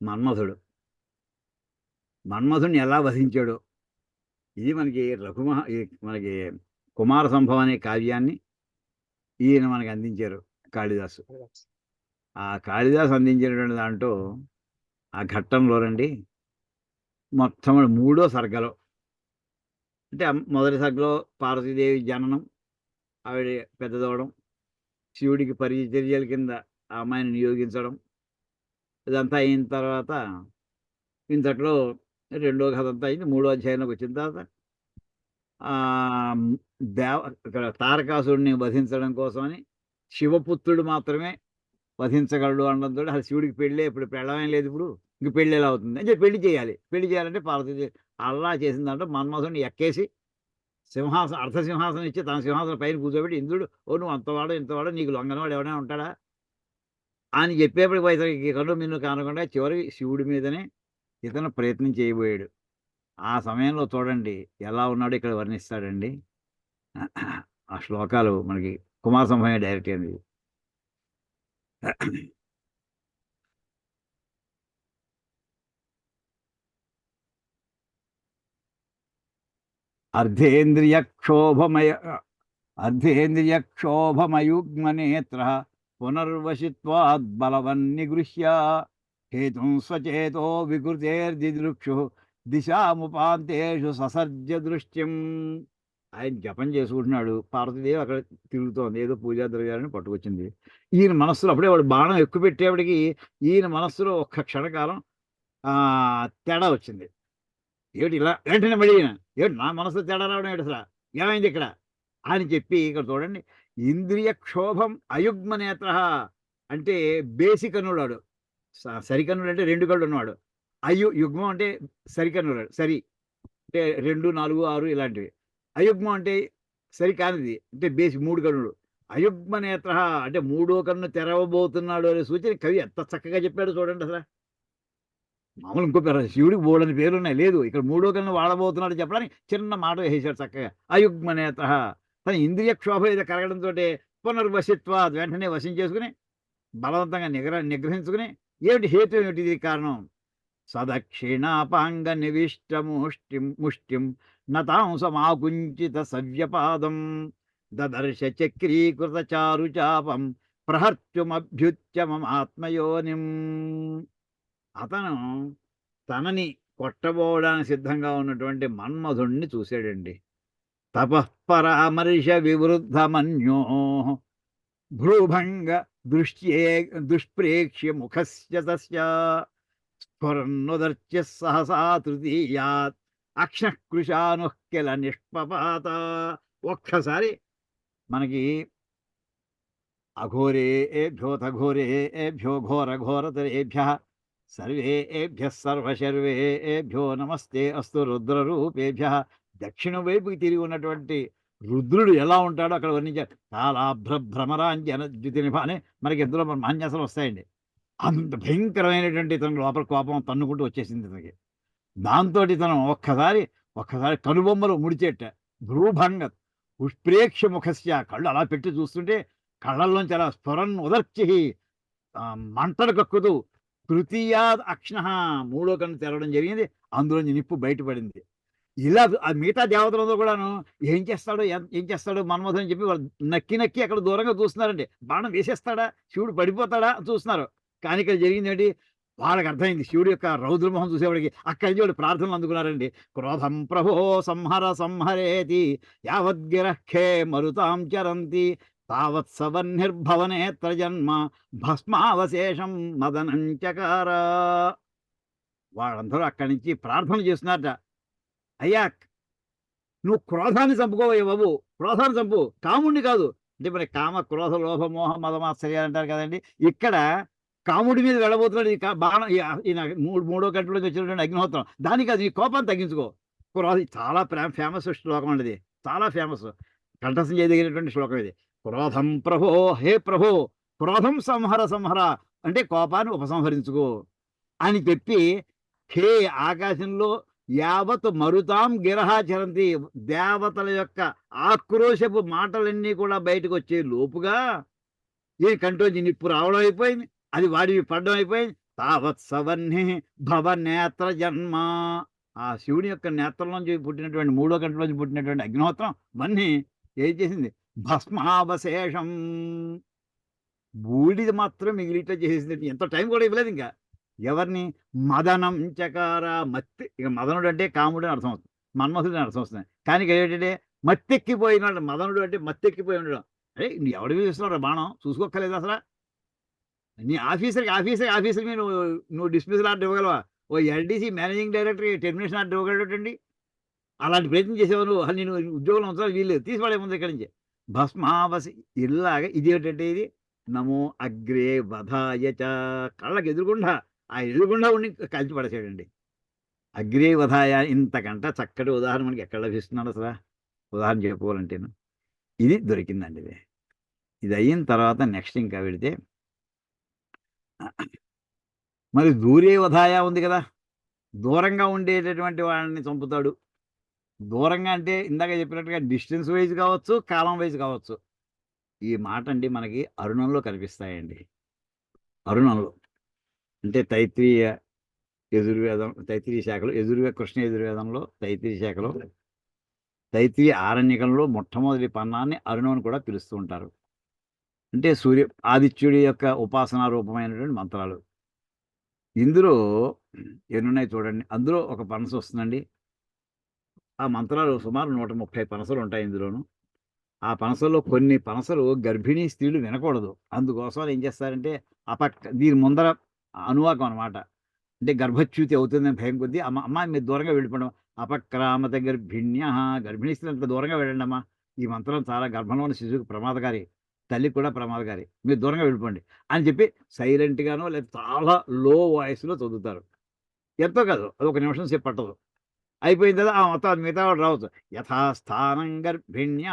మన్మథుడు. మన్మథుడిని ఎలా వధించాడు ఇది మనకి మనకి కుమార సంభవం అనే కావ్యాన్ని ఈయన మనకి అందించారు కాళిదాసు. ఆ కాళిదాసు అందించినటువంటి దాంట్లో ఆ ఘట్టంలోనండి మొత్తం 3వ సర్గలో, అంటే మొదటి సర్గలో పార్వతీదేవి జననం, ఆవిడ పెద్దదవడం, శివుడికి పరిచర్యల కింద ఆ అమ్మాయిని నియోగించడం, ఇదంతా అయిన తర్వాత ఇంతట్లో 2వ కథ అంతా అయింది. 3వ అధ్యాయంలోకి వచ్చిన తర్వాత ఇక్కడ తారకాసురుడిని వధించడం కోసమని శివపుత్రుడు మాత్రమే వధించగలడు అనడంతో అసలు శివుడికి పెళ్ళి ఇప్పుడు పెళ్ళమేం లేదు, ఇప్పుడు ఇంక పెళ్ళి ఎలా అవుతుంది అంటే పెళ్లి చేయాలి. పెళ్లి చేయాలంటే పార్వతీదేవి అలా చేసిన దాంట్లో మన్మథుడిని ఎక్కేసి సింహాసనం అర్ధసింహాసనం ఇచ్చి తన సింహాసనం పైన కూర్చోబెట్టి, ఇంద్రుడు ఓ నువ్వు అంతవాడు ఇంతవాడు నీకు లొంగనవాడు ఎవరైనా ఉంటాడా అని చెప్పేప్పటికి పైసలకి కన్ను మిన్ను కానకుండా చివరికి శివుడి మీదనే ఇతను ప్రయత్నం చేయబోయాడు. ఆ సమయంలో చూడండి ఎలా ఉన్నాడో ఇక్కడ వర్ణిస్తాడండి. ఆ శ్లోకాలు మనకి కుమార సంభవమే డైరెక్ట్ అయింది. అర్ధేంద్రియక్షోభమయుగ్మనేత్ర పునర్వశిత్వాద్ బలవన్నిగృహ్య హేతుం స్వచేతో వికృతేర్దిదృక్షు దిశాముపాంతేషు ససర్జ దృశ్యం. ఆయన జపం చేసుకుంటున్నాడు, పార్వతీదేవి అక్కడ తిరుగుతోంది, ఏదో పూజా ద్రవ్యాలను పట్టుకొచ్చింది. ఈయన మనస్సులో అప్పుడే వాడు బాణం ఎక్కువ పెట్టేవాడికి ఈయన మనస్సులో ఒక్క క్షణకాలం తేడా వచ్చింది. ఏమిటి ఇలా వెంటనే మళ్ళీ ఏమిటి నా మనసులో తేడా రావడం ఏంటి అసలు ఏమైంది ఇక్కడ అని చెప్పి ఇక్కడ చూడండి. ఇంద్రియ క్షోభం అయుగ్మ నేత్ర అంటే బేసికన్నుడు వాడు, సరికన్నుడు అంటే 2 కళ్ళు ఉన్నవాడు. యుగ్మం అంటే సరికన్నుడు, సరి అంటే 2, 4, 6 ఇలాంటివి. అయుగ్మం అంటే సరికానిది అంటే బేసి 3 కన్నుడు. అయుగ్మ నేత్ర అంటే 3వ కన్ను తెరవబోతున్నాడు అనే సూచన కవి ఎంత చక్కగా చెప్పాడు చూడండి. అసలు మామూలు ఇంకో పేరు శివుడికి బోడని పేర్లు ఉన్నాయి, లేదు ఇక్కడ 3వ కన్ను వాడబోతున్నాడు చెప్పడానికి చిన్న మాట వేసాడు చక్కగా. అయుగ్మ నేత్ర తన ఇంద్రియ క్షోభ ఏదో కరగడంతో పునర్వశిత్వ వెంటనే వశం చేసుకుని బలవంతంగా నిగ్రహించుకుని ఏమిటి హేతు ఏమిటి ఇది కారణం సదక్షిణాపాంగ నివిష్ట ముష్టిం నతాంసమాకుంచిత సవ్యపాదం దదర్శ చక్రీకృత చారు చాపం ప్రహర్చుమభ్యుత్య మమాత్మయోనిం. అతను తనని కొట్టబోవడానికి సిద్ధంగా ఉన్నటువంటి మన్మధుణ్ణి చూశాడండి. తపఃపరామర్శ వివృద్ధమన్యో భ్రూభంగ దుష్ప్రేక్ష్య ముఖస్య తస్య స్ఫురన్నోదర్చ్య సహసా తృతీయాత్ అక్షకృశాను కిల నిష్పపాత. ఒక్కసారి మనకి అఘోరేభ్యోథ ఘోరేభ్యో ఘోర ఘోరతరేభ్య సర్వేభ్య సర్వశర్వేభ్యో నమస్తే అస్తు రుద్రరూపేభ్య. దక్షిణం వైపుకి తిరిగి ఉన్నటువంటి రుద్రుడు ఎలా ఉంటాడో అక్కడ వర్ణించారు. కాలాభ్రమరాంజన ద్యుతినిభ అని మనకి ఎంతో మాన్యాసాలు వస్తాయండి. అంత భయంకరమైనటువంటి తన లోపల కోపం తన్నుకుంటూ వచ్చేసింది తనకి. దాంతో తను ఒక్కసారి కనుబొమ్మలు ముడిచేట భ్రూభంగ ఉష్ప్రేక్ష ముఖస్య కళ్ళు అలా పెట్టి చూస్తుంటే కళ్ళల్లోంచి అలా స్ఫురన్ ఉదర్చి మంటలు కక్కుతూ తృతీయాద్ అక్షణ 3వ కన్ను తెరవడం జరిగింది. అందులోంచి నిప్పు బయటపడింది. ఇలా మిగతా దేవతలందరూ కూడాను ఏం చేస్తాడు మన్మథుడు అని చెప్పి వాళ్ళు నక్కి అక్కడ దూరంగా చూస్తున్నారండి. బాణం వేసేస్తాడా శివుడు పడిపోతాడా చూస్తున్నారు. కానీ ఇక్కడ జరిగింది ఏంటి, వాళ్ళకి అర్థమైంది శివుడి యొక్క రౌద్రమోహం చూసేవాడికి. అక్కడి నుంచి వాళ్ళు ప్రార్థనలు అందుకున్నారండి. క్రోధం ప్రభో సంహర సంహరేతి యావద్గిరఃఖే మరుతాం చరంతి తావత్ సవన్నిర్భవనేత్ర జన్మ భస్మావశేషం మదనం చకార. వాళ్ళందరూ అక్కడి నుంచి ప్రార్థనలు చేస్తున్నారట. అయ్యా నువ్వు క్రోధాన్ని చంపుకోవయ్య బాబు, క్రోధాన్ని చంపు, కాముడిని కాదు. అంటే మరి కామ క్రోధ లోభ మోహ మదమాశ్చర్యాలు అంటారు కదండి. ఇక్కడ కాముడి మీద వెళ్ళబోతున్నాడు ఈ బాణం. ఈయన మూడో గంటలో వచ్చినటువంటి అగ్నిహోత్రం. దానికి అది కోపాన్ని తగ్గించుకో. క్రోధ చాలా ఫేమస్ శ్లోకం అండి ఇది, చాలా ఫేమస్, కంఠస్థం చేయదగినటువంటి శ్లోకం ఇది. క్రోధం ప్రభో, హే ప్రభో, క్రోధం సంహర సంహర అంటే కోపాన్ని ఉపసంహరించుకో అని చెప్పి, హే ఆకాశంలో యావత్ మరుతాం గిరహాచరంతి, దేవతల యొక్క ఆక్రోశపు మాటలన్నీ కూడా బయటకు వచ్చే లోపుగా ఈ కంట్రోంచి నిప్పు రావడం అయిపోయింది, అది వాడివి పడడం అయిపోయింది. తావత్ సవన్హి భవ నేత్ర జన్మ, ఆ శివుని యొక్క నేత్రంలోంచి పుట్టినటువంటి మూడో కంట్లోంచి పుట్టినటువంటి అగ్నిహోత్రం వన్ని ఏం చేసింది, భస్మావశేషం, బూడిది మాత్రం మిగిలిట చేసేసింది. ఎంత టైం కూడా ఇవ్వలేదు ఇంకా. ఎవరిని, మదనం చకార, మత్తి. ఇక మదనుడు అంటే కాముడు అని అర్థం వస్తుంది, మన్మథుడు అని అర్థం వస్తుంది. కానీ ఇక్కడ ఏంటంటే మత్తెక్కిపోయినాడు. మదనుడు అంటే మత్తెక్కిపోయి ఉండడం. అరే నువ్వు ఎవడివి చూస్తున్నావు బాణం, చూసుకోక్కర్లేదు అసలు. నీ ఆఫీసర్కి నువ్వు డిస్మిసల్ ఆర్డర్ ఇవ్వగలవా? ఓ ఎల్డీసీ మేనేజింగ్ డైరెక్టర్కి టెర్మినేషన్ ఆర్డర్ ఇవ్వగలటండి? అలాంటి ప్రయత్నం చేసేవారు నువ్వు. నేను ఉద్యోగంలో ఉంచాలి, వీళ్ళు తీసిపడే ముందు ఇక్కడి నుంచి. భస్మావసి ఇలాగా. ఇది ఏంటంటే ఇది నమో అగ్రే వధాయ చ, కళ్ళకి ఎదురుగుండా, ఆ ఎదురుగుండా ఉండి కలిసి పడేసాడండి. అగ్రే వధాయ, ఇంతకంట చక్కటి ఉదాహరణ మనకి ఎక్కడ లభిస్తున్నాడు అసలు? ఉదాహరణ చెప్పుకోవాలంటేను ఇది దొరికిందండి. ఇది అయిన తర్వాత నెక్స్ట్ ఇంకా పెడితే మరి దూరే వధాయ ఉంది కదా, దూరంగా ఉండేటటువంటి వాళ్ళని చంపుతాడు. దూరంగా అంటే ఇందాక చెప్పినట్టుగా డిస్టెన్స్ వైజ్ కావచ్చు, కాలం వైజ్ కావచ్చు. ఈ మాట అండి మనకి అరుణంలో కనిపిస్తాయండి. అరుణంలో అంటే తైత్రీయ యజుర్వేదం, తైత్రీయ శాఖలో, కృష్ణ యజుర్వేదంలో తైత్రీయ శాఖలో, తైత్రీయ ఆరణ్యకంలో మొట్టమొదటి పన్నాన్ని అరుణం అని కూడా పిలుస్తూ ఉంటారు. అంటే ఆదిత్యుడి యొక్క ఉపాసనా రూపమైనటువంటి మంత్రాలు. ఇందులో ఎన్నున్నాయి చూడండి. అందులో ఒక పనస వస్తుందండి. ఆ మంత్రాలు సుమారు 130 పనసలు ఉంటాయి ఇందులోను. ఆ పనసల్లో కొన్ని పనసలు గర్భిణీ స్త్రీలు వినకూడదు. అందుకోసం ఏం చేస్తారంటే దీని ముందర అనువాకం అనమాట. అంటే గర్భచ్యుతి అవుతుందని భయం కొద్దీ అమ్మాయి మీరు దూరంగా వెళ్ళిపోవడం. అపక్రామత గర్భిణ్య, గర్భిణీ స్త్రీలు అంత దూరంగా వెళ్ళండి అమ్మా, ఈ మంత్రం చాలా గర్భంలో ఉన్న శిశువుకి ప్రమాదకారి, తల్లికి కూడా ప్రమాదకారి, మీరు దూరంగా వెళ్ళిపోండి అని చెప్పి సైలెంట్గానో లేదా చాలా లో వాయిస్లో చదువుతారు. ఎంతో కాదు, అది 1 నిమిషం సేపు పట్టదు. అయిపోయింది కదా, మొత్తం అది మిగతా వాడు రావచ్చు. యథాస్థానం గర్భిణ్య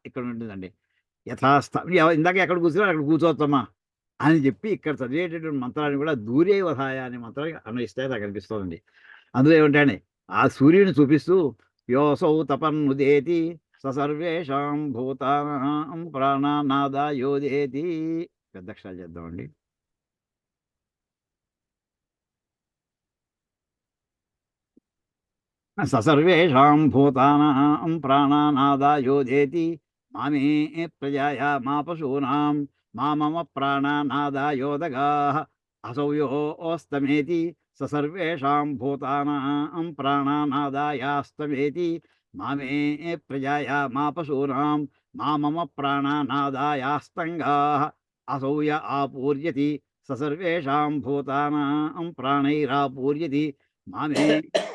ఇక్కడ ఉంటుందండి. ఇందాక ఎక్కడ కూర్చున్నా అక్కడ కూర్చోవచ్చమ్మా అని చెప్పి ఇక్కడ చదివేటటువంటి మంత్రాన్ని కూడా దూరే వధాయ అనే మంత్రాన్ని అన్వయిస్తాయి నాకు అనిపిస్తుందండి. అందులో ఏమిటండి, ఆ సూర్యుని చూపిస్తూ యోసౌ తపన్నుదేతి సర్వేషాం భూతానాం ప్రాణానాదాయోదేతి. పెద్ద అక్షరాలు చేద్దామండి. సర్వేషాం భూతానాం ప్రాణానాదాయోదేతి మామే ప్రజాయా మా పశూనాం మా మమ ప్రాణానాదాయోదగాః అసౌయోస్తమేతి సర్వేషాం భూతానాం ప్రాణానాదాయాస్తమేతి మామే ప్రజాయా మా పశూనాం మా మమ ప్రాణానాదాయాస్తంగాః అసౌయ ఆపూర్యతి సర్వేషాం భూతానాం ప్రాణైరాపూర్యతి మామే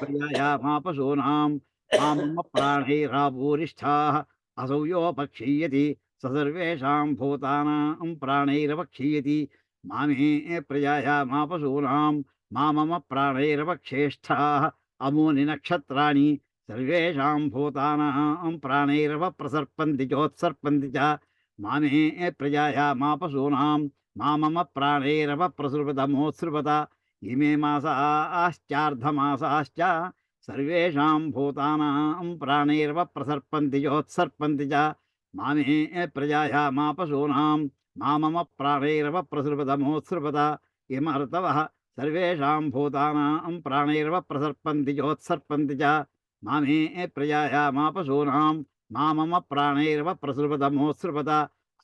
ప్రజాయా మా పశూనాం మా మమ ప్రాణైరాపూరిష్ఠాః అసౌయోపక్షీయతి సర్వేషాం భూతానాం ప్రాణైరపక్షీయతి మామే ప్రజాయా మా పశూనాం మా మమ ప్రాణైరపక్షేష్ఠాః అమూని నక్షత్రాణి సర్వేషాం భూతానాం ప్రాణైరవ ప్రసర్పంతి చోత్సర్పంతి చ మామే ప్రజాయా మా పశూనాం మా మమ ప్రాణైరవ ప్రసృపతమోత్సృపత ఇమే మాసాశ్చార్ధమాసాశ్చ సర్వేషాం భూతానాం ప్రాణైరవ ప్రసర్పంతి చోత్సర్పంతి చ మామే ప్రజాయా మా పశూనాం మా మమ ప్రాణైరవ ప్రసృపతమోత్సృపత ఇమర్తవః సర్వేషాం భూతానాం ప్రాణైరవ ప్రసర్పంతి చోత్సర్పంతి చ మామే ప్రజాయా మా పశూనాం మా మమ ప్రాణైరవ ప్రసృపతమోత్సృపత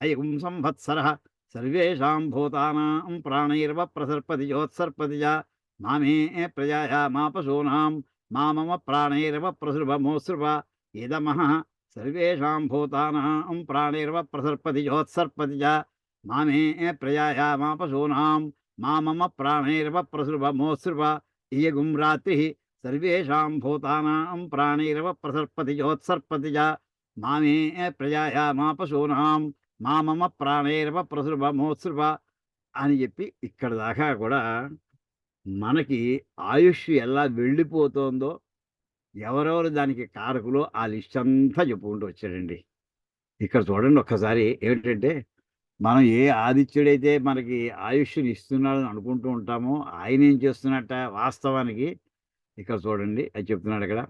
ఐం సంవత్సరః సర్వేషాం భూతానాం ప్రాణైర్వ ప్రసర్పతి యోత్సర్పతి చ మామే ప్రజాయా మా పశూనాం మా మమ ప్రాణైర్వ ప్రసృభమోసృభ ఇదమః సర్వేషాం భూతానాం ప్రాణైర్వ ప్రసర్పతి యోత్సర్పతి చ మామే ప్రజాయా మా పశూనాం మా మమ ప్రాణైర్వ ప్రసృభమోసృభ ఇయగుం రాత్రి సర్వేషాం భూతానాం ప్రాణైర్వ ప్రసర్పతి యోత్సర్పతి చ మామే ప్రజాయా మా పశూనాం మా మమ ప్రాణైర్వ ప్రసృభమోత్సృభ అని చెప్పి ఇక్కడ దాకా కూడా మనకి ఆయుష్ ఎలా వెళ్ళిపోతుందో ఎవరెవరు దానికి కారకులో ఆ లిస్ట్ అంతా చెప్పుకుంటూ వచ్చాడండి. ఇక్కడ చూడండి ఒక్కసారి ఏమిటంటే మనం ఏ ఆదిత్యుడైతే మనకి ఆయుష్ని ఇస్తున్నాడని అనుకుంటూ ఉంటామో ఆయన ఏం చేస్తున్నట్ట వాస్తవానికి ఇక్కడ చూడండి అది చెప్తున్నాడు అక్కడ.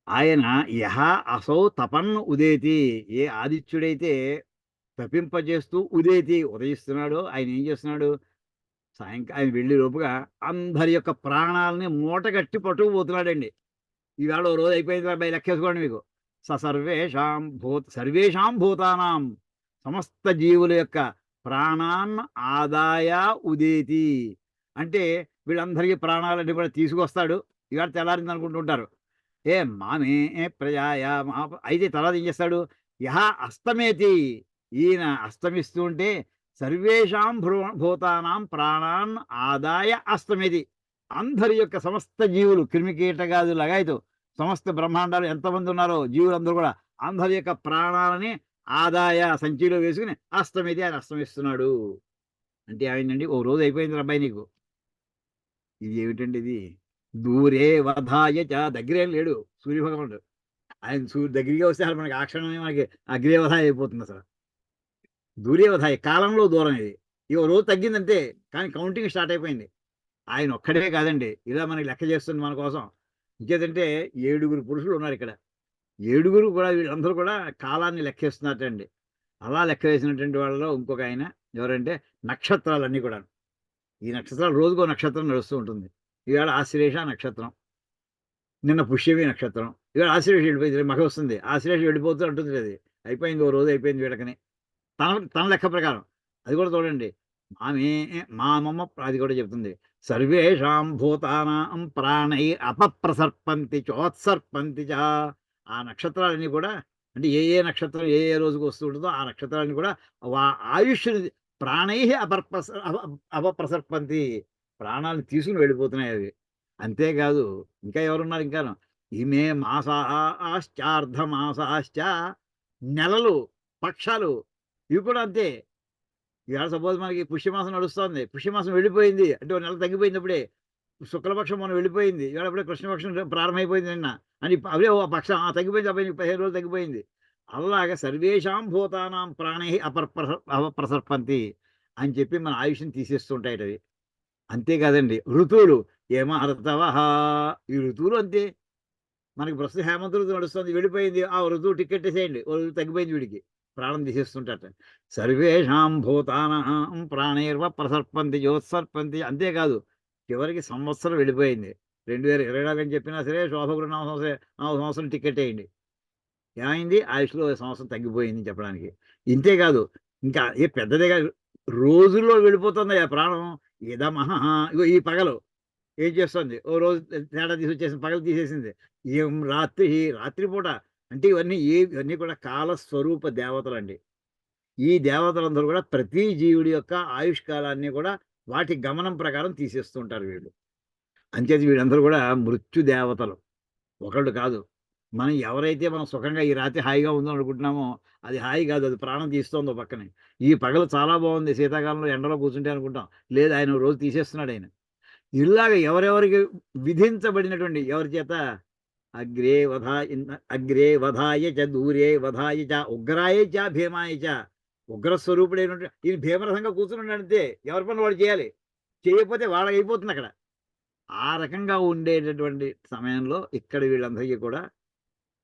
ఆయన యహ అసౌ తపన్ ఉదేతి, ఏ ఆదిత్యుడైతే తపింపజేస్తూ ఉదేతి ఉదయిస్తున్నాడో ఆయన ఏం చేస్తున్నాడు, సాయంకాలం వెళ్ళి లోపుగా అందరి యొక్క ప్రాణాలని మూటగట్టి పట్టుకుపోతున్నాడండి. ఈవేళ ఓ రోజు అయిపోయింది అబ్బాయి లెక్కేసుకోండి మీకు. సర్వేషాం భూతానాం, సమస్త జీవుల యొక్క ప్రాణాన్ ఆదాయ ఉదేతి అంటే వీళ్ళందరికీ ప్రాణాలన్నీ కూడా తీసుకొస్తాడు. ఇవాళ తెల్లారింది అనుకుంటుంటారు. మామే ప్రజాయ అయితే తర్వాత ఏం చేస్తాడు, యహ అస్తమేతి, ఈయన అస్తమిస్తూ ఉంటే సర్వేషాం భూతానాం ప్రాణాన్ ఆదాయ అస్తమేతి, అందరి యొక్క సమస్త జీవులు క్రిమికీటకాదు లగాయితూ సమస్త బ్రహ్మాండాలు ఎంతమంది ఉన్నారో జీవులందరూ కూడా అందరి యొక్క ప్రాణాలని ఆదాయ సంచిలో వేసుకుని అస్తమేతి ఆయన అస్తమిస్తున్నాడు. అంటే ఏమైందండి, ఓ రోజు అయిపోయింది అబ్బాయి నీకు. ఇది ఏమిటండి ఇది, దూరే వధాయ చ, దగ్గరేం లేడు సూర్యభగవానుడు. ఆయన దగ్గరికి వస్తే అసలు మనకి ఆ క్షణమే మనకి అగ్రే వధాయ అయిపోతుంది. అసలు దూరే వధాయ కాలంలో దూరం ఇది. ఇక రోజు తగ్గిందంటే కానీ కౌంటింగ్ స్టార్ట్ అయిపోయింది. ఆయన ఒక్కడే కాదండి ఇలా మనకి లెక్క చేస్తుంది మన కోసం. ఇంకేదంటే 7 పురుషులు ఉన్నారు ఇక్కడ. 7 కూడా వీళ్ళందరూ కూడా కాలాన్ని లెక్కేస్తున్నట్టండి. అలా లెక్క వేసినటువంటి వాళ్ళలో ఇంకొక ఆయన ఎవరంటే నక్షత్రాలన్నీ కూడా. ఈ నక్షత్రాలు రోజుకో నక్షత్రం నడుస్తూ ఉంటుంది. ఇవాళ ఆశ్లేష నక్షత్రం, నిన్న పుష్యమి నక్షత్రం, ఇవాళ ఆశ్లేష వెళ్ళిపోయింది, మగ వస్తుంది, ఆశ్లేష వెళ్ళిపోతూ ఉంటుంది. అది అయిపోయింది, ఓ రోజు అయిపోయింది వీళ్ళకని తన లెక్క ప్రకారం. అది కూడా చూడండి, మా మమ్మ అది కూడా చెప్తుంది. సర్వేషాం భూతానాం ప్రాణై అపప్రసర్పంతి చోత్సర్పంతి చ, ఆ నక్షత్రాలన్నీ కూడా అంటే ఏ నక్షత్రం ఏ రోజుకు వస్తూ ఉంటుందో ఆ నక్షత్రాలన్నీ కూడా ఆయుష్ ప్రాణై అపప్రసర్పంతి, ప్రాణాలను తీసుకుని వెళ్ళిపోతున్నాయి అవి. అంతేకాదు ఇంకా ఎవరున్నారు, ఇంకాను ఇమే మాసాశ్చార్ధమాసాశ్చ, నెలలు పక్షాలు ఇవి కూడా అంతే. ఇవాళ సపోజ్ మనకి పుష్యమాసం నడుస్తుంది, పుష్యమాసం వెళ్ళిపోయింది అంటే ఒక నెల తగ్గిపోయినప్పుడే శుక్లపక్షం మనం వెళ్ళిపోయింది, ఇవాళ అప్పుడే కృష్ణపక్షం ప్రారంభమైపోయింది నిన్న అని అవే ఓ పక్షం తగ్గిపోయింది, 15 రోజులు తగ్గిపోయింది. అలాగే సర్వేషాం భూతానాం ప్రాణై అపప్రసర్పంతి అని చెప్పి మన ఆయుష్ని తీసేస్తుంటాయి అవి. అంతేకాదండి ఋతువులు, ఏమార్తవ, ఈ ఋతువులు అంతే. మనకి ప్రస్తుతం హేమంత ఋతువు నడుస్తుంది, వెళ్ళిపోయింది, ఆ ఋతువు టికెట్ వేసేయండి, ఓ ఋతువు తగ్గిపోయింది, వీడికి ప్రాణం తీసేస్తుంటారట. సర్వేషాం భూతానాం ప్రాణైర్వ ప్రసర్పంతి జ్యోత్సర్పంతి. అంతేకాదు చివరికి సంవత్సరం వెళ్ళిపోయింది, 2024 అని చెప్పినా సరే శోభగురు 4 సంవత్సరం టికెట్ వేయండి, ఏమైంది ఆయుష్లో సంవత్సరం తగ్గిపోయింది చెప్పడానికి. ఇంతేకాదు ఇంకా ఏ పెద్దదే కాదు, రోజుల్లో వెళ్ళిపోతుంది ఆ ప్రాణం. ఇదమహ, ఇగో ఈ పగలు ఏం చేస్తుంది, ఓ రోజు తేడా తీసుకొచ్చేసింది, పగలు తీసేసింది. ఏం రాత్రిపూట అంటే ఇవన్నీ కూడా కాలస్వరూప దేవతలండి. ఈ దేవతలందరూ కూడా ప్రతి జీవుడి యొక్క ఆయుష్కాలాన్ని కూడా వాటి గమనం ప్రకారం తీసేస్తుంటారు వీళ్ళు. అంచేది వీళ్ళందరూ కూడా మృత్యు దేవతలు, ఒకళ్ళు కాదు. మనం ఎవరైతే మనం సుఖంగా ఈ రాత్రి హాయిగా ఉందో అనుకుంటున్నామో అది హాయి కాదు, అది ప్రాణం తీస్తోంది పక్కనే. ఈ పగలు చాలా బాగుంది, శీతాకాలంలో ఎండలో కూర్చుంటే అనుకుంటాం, లేదు ఆయన రోజు తీసేస్తున్నాడు ఆయన. ఇలాగ ఎవరెవరికి విధించబడినటువంటి ఎవరి చేత అగ్రే వధాయ చ దూరే వధాయ చ ఉగ్రాయ చ భీమాయ చ, ఉగ్రస్వరూపుడైనటువంటి ఈయన భీమరసంగా కూర్చున్నాడంతే, ఎవరి పని వాడు చేయాలి, చేయకపోతే వాళ్ళకి అయిపోతుంది అక్కడ. ఆ రకంగా ఉండేటటువంటి సమయంలో ఇక్కడ వీళ్ళందరికీ కూడా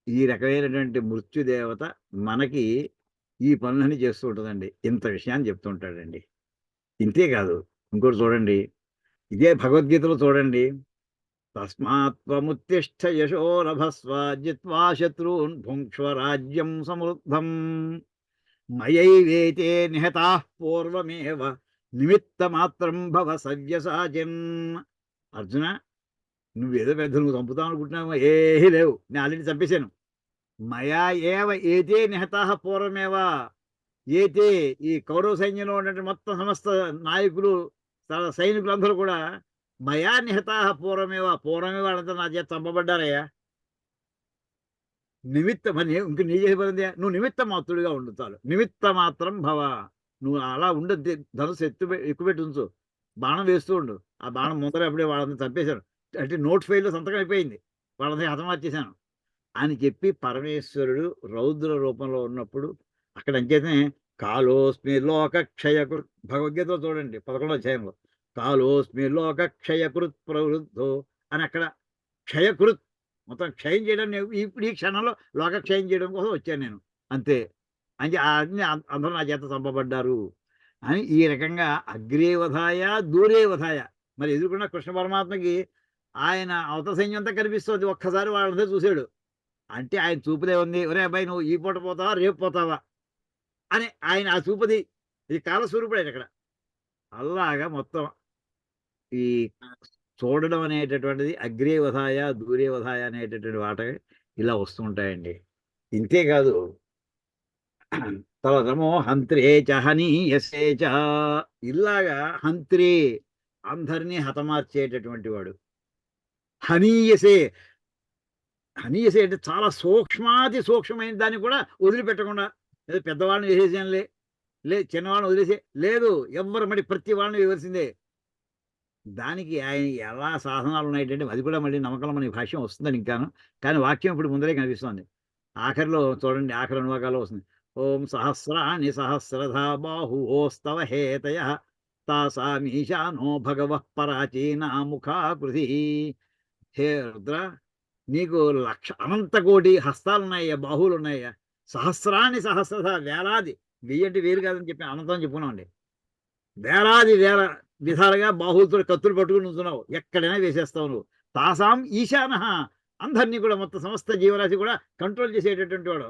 ఈ రకమైనటువంటి మృత్యుదేవత మనకి ఈ పనులన్నీ చేస్తూ ఉంటుందండి. ఇంత విషయాన్ని చెప్తుంటాడండి. ఇంతేకాదు ఇంకోటి చూడండి, ఇదే భగవద్గీతలో చూడండి, తస్మాత్వముత్తిష్ఠ యశో లభస్వ జిత్వా శత్రూన్ భుంక్ష్వ రాజ్యం సమృద్ధం. మయైవేతే నిహతా పూర్వమేవ నిమిత్త మాత్రం భవ సవ్యసాచిన్. అర్జున, నువ్వేదో పెద్ద నువ్వు చంపుతావు అనుకుంటున్నావు, ఏమీ లేవు, నేను ఆల్రెడీ చంపేశాను. మయా ఏవ ఏతే నిహతా పూర్వమేవ. ఏతే ఈ కౌరవ సైన్యంలో ఉన్నటువంటి మొత్తం సమస్త నాయకులు సైనికులందరూ కూడా మయా నిహతా పూర్వమేవ వాళ్ళంతా నా చేత చంపబడ్డారయ్యా. మరి ఇంక నీ చేసి పడింది, నువ్వు నిమిత్త మాత్రుడిగా ఉండు చాలు. నిమిత్త మాత్రం భవ. నువ్వు అలా ఉండద్దు, ధనుసు ఎక్కుపెట్టి ఉంచు, బాణం వేస్తూ ఉండు. ఆ బాణం ముందర అప్పుడే వాళ్ళని చంపేశాను, అంటే నోట్ ఫైల్లో సంతకం అయిపోయింది, వాళ్ళని హతమార్చేశాను అని చెప్పి పరమేశ్వరుడు రౌద్ర రూపంలో ఉన్నప్పుడు అక్కడ అంచేతనే కాలోస్మి లోక క్షయకృత్, భగవద్గీతలో చూడండి 11వ అధ్యాయంలో, కాలోస్మి లోక క్షయకృత్ ప్రవృద్ధో అని అక్కడ క్షయకృత్, మొత్తం క్షయం చేయడం, ఇప్పుడు ఈ క్షణంలో లోక క్షయం చేయడం కోసం వచ్చాను నేను, అంతే. అంటే అందరూ నా చేత చంపబడ్డారు అని ఈ రకంగా అగ్రేవధాయ దూరేవధాయ. మరి ఎదుర్కొన్న కృష్ణ పరమాత్మకి ఆయన అవతల సైన్యం అంతా కనిపిస్తుంది, ఒక్కసారి వాళ్ళంతా చూశాడు. అంటే ఆయన చూపులే ఉంది, ఒరే అబ్బాయి నువ్వు ఈ పూట పోతావా రేపు పోతావా అని ఆయన ఆ చూపుది. ఇది కాలస్వరూపుడు ఆయన అక్కడ. అలాగా మొత్తం ఈ చూడడం అనేటటువంటిది అగ్రేవధాయ దూరేవధాయ అనేటటువంటి వాట ఇలా వస్తూ ఉంటాయండి. ఇంతేకాదు తర్వాతమో హంత్రే చ హనీయసే చ, ఇలాగా హంత్రే అందరినీ హతమార్చేటటువంటి వాడు. హనీయసే అంటే చాలా సూక్ష్మాతి సూక్ష్మమైన దాన్ని కూడా వదిలిపెట్టకుండా, లేదు పెద్దవాళ్ళని వేసేసానులే, లేదు చిన్నవాళ్ళని వదిలేసే లేదు, ఎవ్వరు మళ్ళీ ప్రతి వాళ్ళని వేయవలసిందే. దానికి ఆయన ఎలా సాధనాలు ఉన్నాయంటే అది కూడా మళ్ళీ నమ్మకంలో మన భాష్యం వస్తుందని ఇంకాను, కానీ వాక్యం ఇప్పుడు ముందరే కనిపిస్తుంది. ఆఖరిలో చూడండి, ఆఖరి అనువాకాల్లో వస్తుంది. ఓం సహస్రాణి సహస్రధా బాహుస్తవ హేతయ తాసామీశానో భగవః పరాచీనా ముఖాకృతి. హే రుద్ర, నీకు అనంత కోటి హస్తాలు ఉన్నాయ్యా, బాహువులు ఉన్నాయ్యా. సహస్రాన్ని సహస్రధ, వేలాది, వెయ్యి అంటే వేరు కాదని చెప్పి అనంతం చెప్పుకున్నామండి. వేలాది వేల విధాలుగా బాహువులతో కత్తులు పట్టుకుని ఉంటున్నావు, ఎక్కడైనా వేసేస్తావు నువ్వు. తాసాం ఈశాన, అందరినీ కూడా మొత్తం సమస్త జీవరాశి కూడా కంట్రోల్ చేసేటటువంటి వాడు.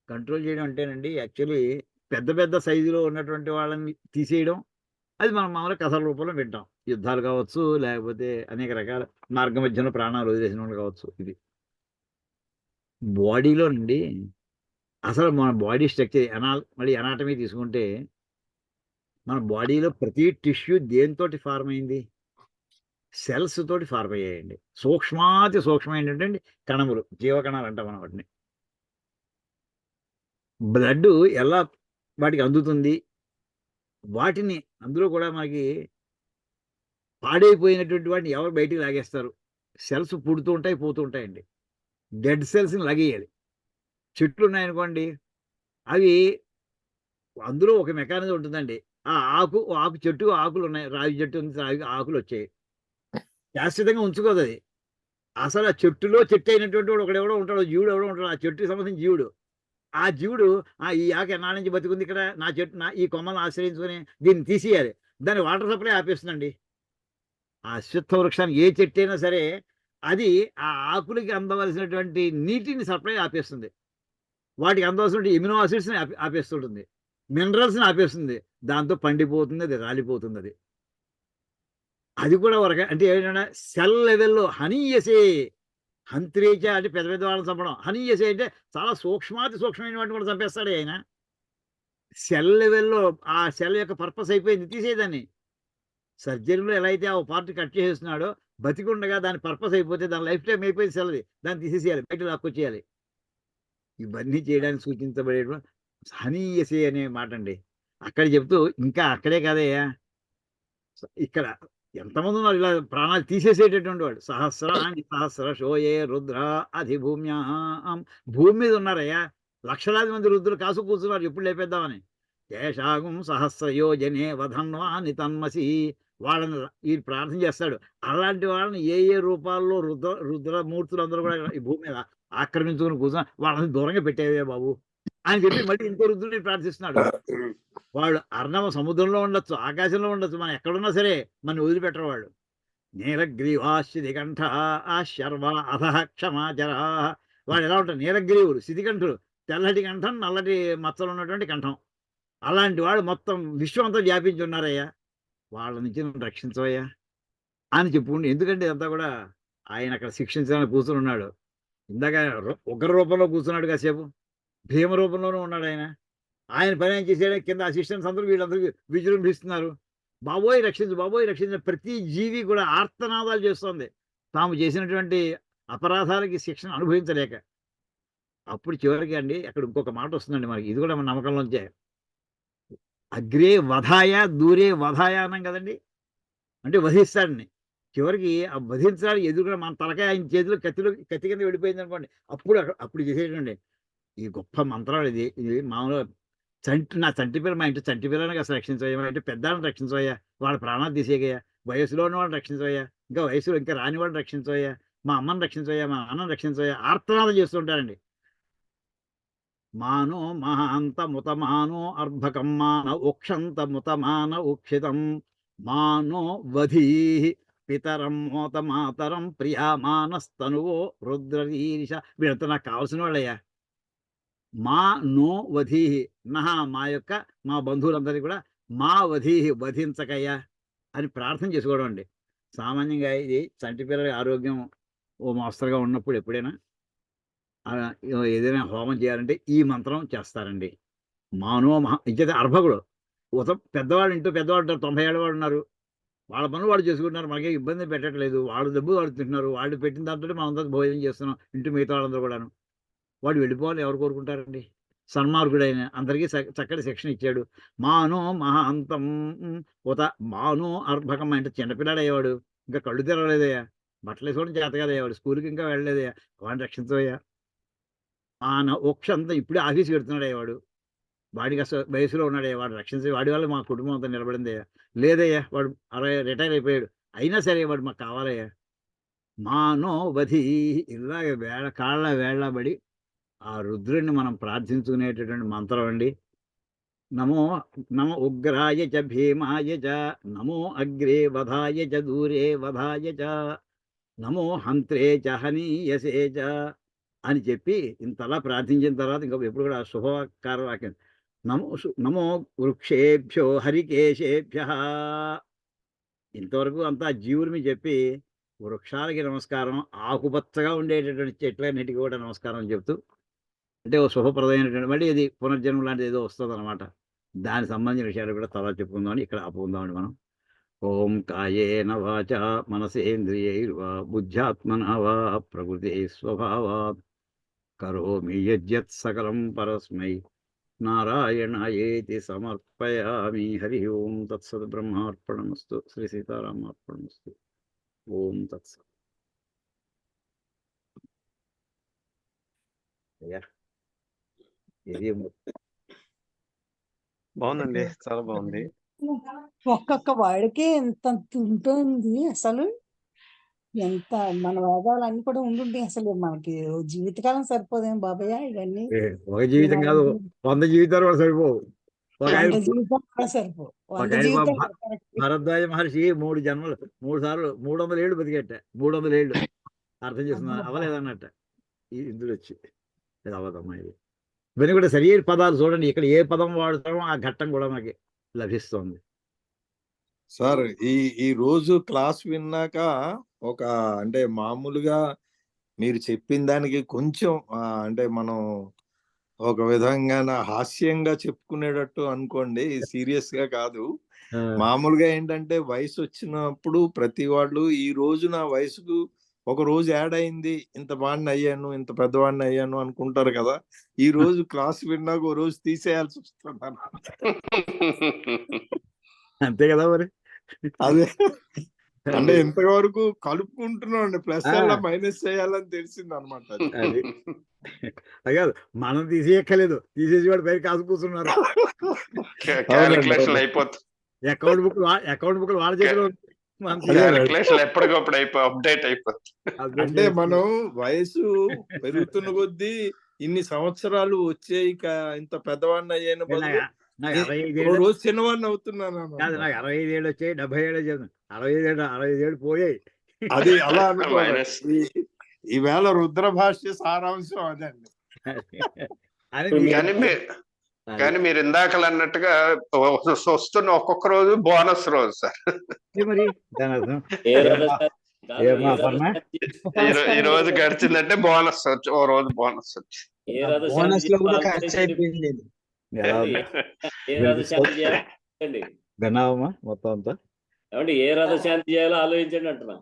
కంట్రోల్ చేయడం అంటేనండి యాక్చువల్లీ పెద్ద పెద్ద సైజులో ఉన్నటువంటి వాళ్ళని తీసేయడం, అది మనం మామూలుగా కథల రూపంలో వింటాం. యుద్ధాలు కావచ్చు, లేకపోతే అనేక రకాల మార్గ మధ్యంలో ప్రాణాలు వదిలేసిన వాళ్ళు కావచ్చు. ఇది బాడీలో నుండి అసలు మన బాడీ స్ట్రక్చర్ మళ్ళీ ఎనాటమీ తీసుకుంటే, మన బాడీలో ప్రతి టిష్యూ దేనితోటి ఫార్మ్ అయింది? సెల్స్ తోటి ఫార్మ్ అయ్యాయండి. సూక్ష్మాతి సూక్ష్మమైనటువంటి కణములు, జీవకణాలు అంటాం మనం వాటిని. బ్లడ్ ఎలా వాటికి అందుతుంది, వాటిని అందులో కూడా మనకి పాడైపోయినటువంటి వాటిని ఎవరు బయటికి లాగేస్తారు? సెల్స్ పుడుతూ ఉంటాయి, పోతూ ఉంటాయండి. డెడ్ సెల్స్ని లాగేయాలి. చెట్లు ఉన్నాయనుకోండి, అవి అందులో ఒక మెకానిజం ఉంటుందండి. ఆ ఆకు చెట్టు ఆకులు ఉన్నాయి, రావి చెట్టు ఉంది, రావి ఆకులు వచ్చాయి, శాశ్వతంగా ఉంచుకోదు అది. అసలు ఆ చెట్టులో చెట్టు అయినటువంటి వాడు ఒకడెవడో ఉంటాడు, జీవుడు ఎవడో ఉంటాడు, ఆ చెట్టుకి సంబంధించిన జీవుడు. ఆ జీవుడు ఈ ఆకు ఎన్నాళ్ళ నుంచి బతికుంది ఇక్కడ, నా చెట్టు ఈ కొమ్మలను ఆశ్రయించుకొని దీన్ని తీసేయాలి, దాని వాటర్ సప్లై ఆపేస్తుందండి. ఆ అశ్వత్థ వృక్షానికి ఏ చెట్టు అయినా సరే అది ఆ ఆకులకి అందవలసినటువంటి నీటిని సప్లై ఆపేస్తుంది, వాటికి అందవలసిన ఎమినో ఆసిడ్స్ని ఆపేస్తుంటుంది, మినరల్స్ని ఆపేస్తుంది. దాంతో పండిపోతుంది, అది రాలిపోతుంది. అది కూడా ఒక అంటే ఏంటంటే సెల్ లెవెల్లో హనీయసే, హంత్రేచ అంటే పెద్ద పెద్ద వాళ్ళని చంపడం, హనీయసే అంటే చాలా సూక్ష్మాతి సూక్ష్మమైన వాటిని కూడా చంపేస్తాడు ఆయన. సెల్ లెవెల్లో ఆ సెల్ యొక్క పర్పస్ అయిపోయింది, తీసేదాన్ని. సర్జరీలో ఎలా అయితే ఆ పార్ట్ కట్ చేసేస్తున్నాడో, బతికుండగా దాని పర్పస్ అయిపోతే దాని లైఫ్ టైం అయిపోయింది సెల్ది, దాన్ని తీసేసేయాలి, బయట లాక్కొచ్చేయాలి. ఇవన్నీ చేయడానికి సూచించబడేటువంటి హనీయసే అనే మాట అండి. అక్కడ చెప్తూ ఇంకా అక్కడే కాదయ్యా, ఇక్కడ ఎంతమంది ఉన్నారు ఇలా ప్రాణాలు తీసేసేటటువంటి వాడు. సహస్రాణి సహస్రశోయే రుద్ర అధిభూమ్యాం, భూమి మీద ఉన్నారయ్యా లక్షలాది మంది రుద్రులు కాసు కూర్చున్నారు ఎప్పుడు లేపేద్దామని. ఏషాగం సహస్రయోజనే వధన్వాని తన్మసి, వాళ్ళని ఈ ప్రార్థన చేస్తాడు. అలాంటి వాళ్ళని ఏ రూపాల్లో రుద్రమూర్తులు అందరూ కూడా ఈ భూమి మీద ఆక్రమించుకుని కూర్చుని వాళ్ళని దూరంగా పెట్టేవే బాబు అని చెప్పి మళ్ళీ ఇంకో రుద్రుడిని ప్రార్థిస్తున్నాడు. వాళ్ళు అర్ణవ సముద్రంలో ఉండొచ్చు, ఆకాశంలో ఉండొచ్చు, మనం ఎక్కడున్నా సరే మన వదిలిపెట్టరు వాళ్ళు. నీలగ్రీవాశిధికంఠ శర్వ అధ క్షమాచర, వాళ్ళు ఎలా ఉంటారు? నీలగ్రీవులు, శిధికంఠులు, తెల్లటి కంఠం, నల్లటి మచ్చలు ఉన్నటువంటి కంఠం. అలాంటి వాళ్ళు మొత్తం విశ్వం అంతా వ్యాపించి ఉన్నారయ్యా, వాళ్ళ నుంచి నన్ను రక్షించవయ్యా అని చెప్పుకుంటే. ఎందుకంటే ఇదంతా కూడా ఆయన అక్కడ శిక్షించడానికి కూర్చుని ఉన్నాడు. ఇందాక ఉగ్ర రూపంలో కూర్చున్నాడు కాసేపు, భీమ రూపంలోనూ ఉన్నాడు ఆయన. ఆయన పని ఏం చేశాడు, కింద అసిస్టెంట్స్ అందరూ వీళ్ళందరూ విజృంభిస్తున్నారు. బాబోయ్ రక్షించు, బాబోయ్ రక్షించు. ప్రతి జీవి కూడా ఆర్తనాదాలు చేస్తోంది తాము చేసినటువంటి అపరాధాలకి శిక్షణ అనుభవించలేక. అప్పుడు చివరికి అండి అక్కడ ఇంకొక మాట వస్తుందండి మనకి, ఇది కూడా మన నమ్మకంలోంచే. అగ్రే వధాయ దూరే వధాయ అన్నాం కదండి, అంటే వధిస్తాడని. చివరికి ఆ వధించడానికి ఎదురుగా మన తలకాయ ఆయన చేతిలో కత్తి కింద వెళ్ళిపోయింది అనుకోండి, అప్పుడు చేసేటండి ఈ గొప్ప మంత్రాలు. ఇది మామూలుగా నా చంటి పిల్ల, మా ఇంటి చంటి పిల్లని అసలు రక్షించవయ్యా, మా ఇంటి పెద్దాన్ని రక్షించవయ్యా, వాళ్ళ ప్రాణాలు తీసేయగయ్యా, వయసులో ఉన్న వాళ్ళని రక్షించవయ్యా, ఇంకా వయసులో ఇంకా రాని వాళ్ళని రక్షించవయ్యా, మా అమ్మని రక్షించవయ్యా, మా నాన్నని రక్షించవయ్యా, ఆర్తనాదం చేస్తుంటారండి. మానో మహాంత ముతమానో అర్భకం మాన ఉక్షంత ముతమాన ఉక్షితం మానో వధీ పితరం మోత మాతరం ప్రియా మానస్తనువో రుద్రవీరిష. వీళ్ళంతా నాకు కావాల్సిన వాళ్ళయ్యా. మా నో వధీహి నహ, మా బంధువులందరికీ కూడా మా వధీహి వధించకయ్యా అని ప్రార్థన చేసుకోవడం అండి. సామాన్యంగా ఇది చంటి పిల్లల ఆరోగ్యం ఓ మోస్తరుగా ఉన్నప్పుడు ఎప్పుడైనా ఏదైనా హోమం చేయాలంటే ఈ మంత్రం చేస్తారండి. మానో ఇంకైతే అర్భకుడు పెద్దవాళ్ళు, ఇంటూ పెద్దవాళ్ళు ఉంటారు, 90 ఏళ్ళ వాళ్ళు ఉన్నారు, వాళ్ళ పనులు వాళ్ళు చేసుకుంటున్నారు, మనకే ఇబ్బంది పెట్టట్లేదు, వాళ్ళు డబ్బు వాళ్ళు తింటున్నారు, వాళ్ళు పెట్టిన దాంతో మనం అందరూ భోజనం చేస్తున్నాం, ఇంటి మిగతా వాళ్ళందరూ కూడాను. వాడు వెళ్ళిపోవాలి ఎవరు కోరుకుంటారండి? సన్మార్గుడైన అందరికీ చక్కటి శిక్షణ ఇచ్చాడు. మానో మహాంతం ఉత మానో అర్భకం, అంటే చిన్నపిల్లాడు అయ్యేవాడు, ఇంకా కళ్ళు తెరవలేదయ్యా, బట్టలు వేసుకోవడం చేత కదయ్యావాడు, స్కూల్కి ఇంకా వెళ్ళలేదయ్యా, వాడిని రక్షించవయ్యా. ఆన ఒక్షంతా ఇప్పుడే ఆఫీస్కి పెడుతున్నాడు అయ్యేవాడు, వాడికి అసలు వయసులో ఉన్నాడు, వాడు రక్షించే, వాడి వల్ల మా కుటుంబం అంతా నిలబడిందయ్యా. లేదయ్యా వాడు రిటైర్ అయిపోయాడు, అయినా సరే వాడు మాకు కావాలయ్యా. మానో వధి. ఇలాగ కాళ్ళ వేళ్ళబడి ఆ రుద్రుడిని మనం ప్రార్థించుకునేటటువంటి మంత్రం అండి. నమో ఉగ్రాయ చ భీమాయ చ, నమో అగ్రే వధాయ చ దూరే వధాయ చ, నమో హంత్రే చ హనీయసే చ అని చెప్పి ఇంతలా ప్రార్థించిన తర్వాత ఇంకా ఎప్పుడు కూడా శుభకార వాక్యం. నమో వృక్షేభ్యో హరికేశేభ్య. ఇంతవరకు అంతా జీవులమి చెప్పి వృక్షాలకి నమస్కారం, ఆకుపచ్చగా ఉండేటటువంటి చెట్లన్నిటికీ కూడా నమస్కారం చెప్తూ, అంటే ఓ శుభప్రదమైనటువంటి, మళ్ళీ ఇది పునర్జన్మ లాంటిది ఏదో వస్తుంది అనమాట. దానికి సంబంధించిన విషయాలు కూడా తర్వాత చెప్పుకుందామని ఇక్కడ ఆపుకుందామండి మనం. ఓం కాయేన వాచా మనసేంద్రియైర్వా బుద్ధ్యాత్మనా వా ప్రకృతి స్వభావాత్ కరోమి యజ్జత్ సకలం పరస్మై నారాయణాయేతి సమర్పయామి. హరి ఓం తత్సత్. బ్రహ్మార్పణమస్తు. శ్రీ సీతారామార్పణమస్తు. ఓం తత్సత్. ఇది బాగుందండి, చాలా బాగుంది. ఒక్కొక్క వాడికి ఎంత ఉంటుంది అసలు, ఎంత మన వేదాలన్నీ కూడా ఉండుంటాయి. అసలు మనకి జీవితకాలం సరిపోదేం బాబయ్య ఇవన్నీ. ఒక జీవితం కాదు, 100 జీవితాలు కూడా సరిపోవు. ఒక ఆయన 100 జీవితాలు కూడా సరిపోవు. 100 జీవితాలు correct. భరద్వాజ మహర్షి 3 జన్మలు 3 సార్లు 300 ఏళ్ళు బతికేట. 300 ఏళ్ళు అర్థం చేస్తున్నా, అవ్వలేదన్నట్ట. ఇందులో వచ్చి ఇది అవ్వదమ్మా. ఇది ఇవన్నీ కూడా సరి అయిన పదాలు చూడండి, ఇక్కడ ఏ పదం వాడుతామో ఆ ఘట్టం కూడా మనకి లభిస్తుంది. సార్ ఈ రోజు క్లాస్ విన్నాక ఒక అంటే మామూలుగా మీరు చెప్పిన దానికి కొంచెం అంటే మనం ఒక విధంగా హాస్యంగా చెప్పుకునేటట్టు అనుకోండి, సీరియస్ గా కాదు. మామూలుగా ఏంటంటే వయసు వచ్చినప్పుడు ప్రతి వాళ్ళు ఈ రోజు నా వయసుకు ఒక రోజు యాడ్ అయింది, ఇంత వాడిని అయ్యాను, ఇంత పెద్దవాడిని అయ్యాను అనుకుంటారు కదా. ఈ రోజు క్లాస్ విన్నాక ఓ రోజు తీసేయాల్సి వస్తుంది. అంతే కదా మరి. అదే అంటే ఇంతవరకు కలుపుకుంటున్నాం, ప్లస్ అలా మైనస్ చేయాలని తెలిసింది అనమాట. అది కాదు, మనం తీసేయక్కలేదు, తీసేసి వాడు పైన కాసు కూర్చున్నారు. అకౌంట్ బుక్ వాళ్ళ చేతిలో ఎప్పటికప్పుడు అప్డేట్ అయిపోతుంది. అంటే మనం వయసు పెరుగుతున్న కొద్దీ ఇన్ని సంవత్సరాలు వచ్చాయి, ఇంత పెద్దవాడిని అయ్యాను, రోజు చిన్నవాడిని అవుతున్నాను. నాకు 65 ఏళ్ళు వచ్చాయి, 70 ఏళ్ళు వచ్చాయి, 65 ఏళ్ళు పోయాయి. అది అలా అనుకోవాలి. ఈవేళ రుద్ర భాష్య సారాంశం అదండి. అని ఇప్పుడు కానీ కానీ మీరు ఇందాకలు అన్నట్టుగా వస్తున్న ఒక్కొక్క రోజు బోనస్ రోజు సార్. మరి దాని అర్థం ఏ రథశాంతి కాదు, ఏమా ఏ అపర్ణ? రథశాంతి ఈ రోజు గడిచిందంటే బోనస్ వచ్చి ఓ రోజు బోనస్ వచ్చి ఏ బోనస్ రథశాంతి లో కూడా చేయాలో ఖర్చు ఆలోచించండి. అయిపోయింది. ఎలా ఉంది? ఏ రథశాంతి చేయాలో ఆలోచించండి. విన్నావమ్మా మొత్తం అంతా? ఏమండి ఏ రథశాంతి చేయాలో ఆలోచించండి అంటున్నా.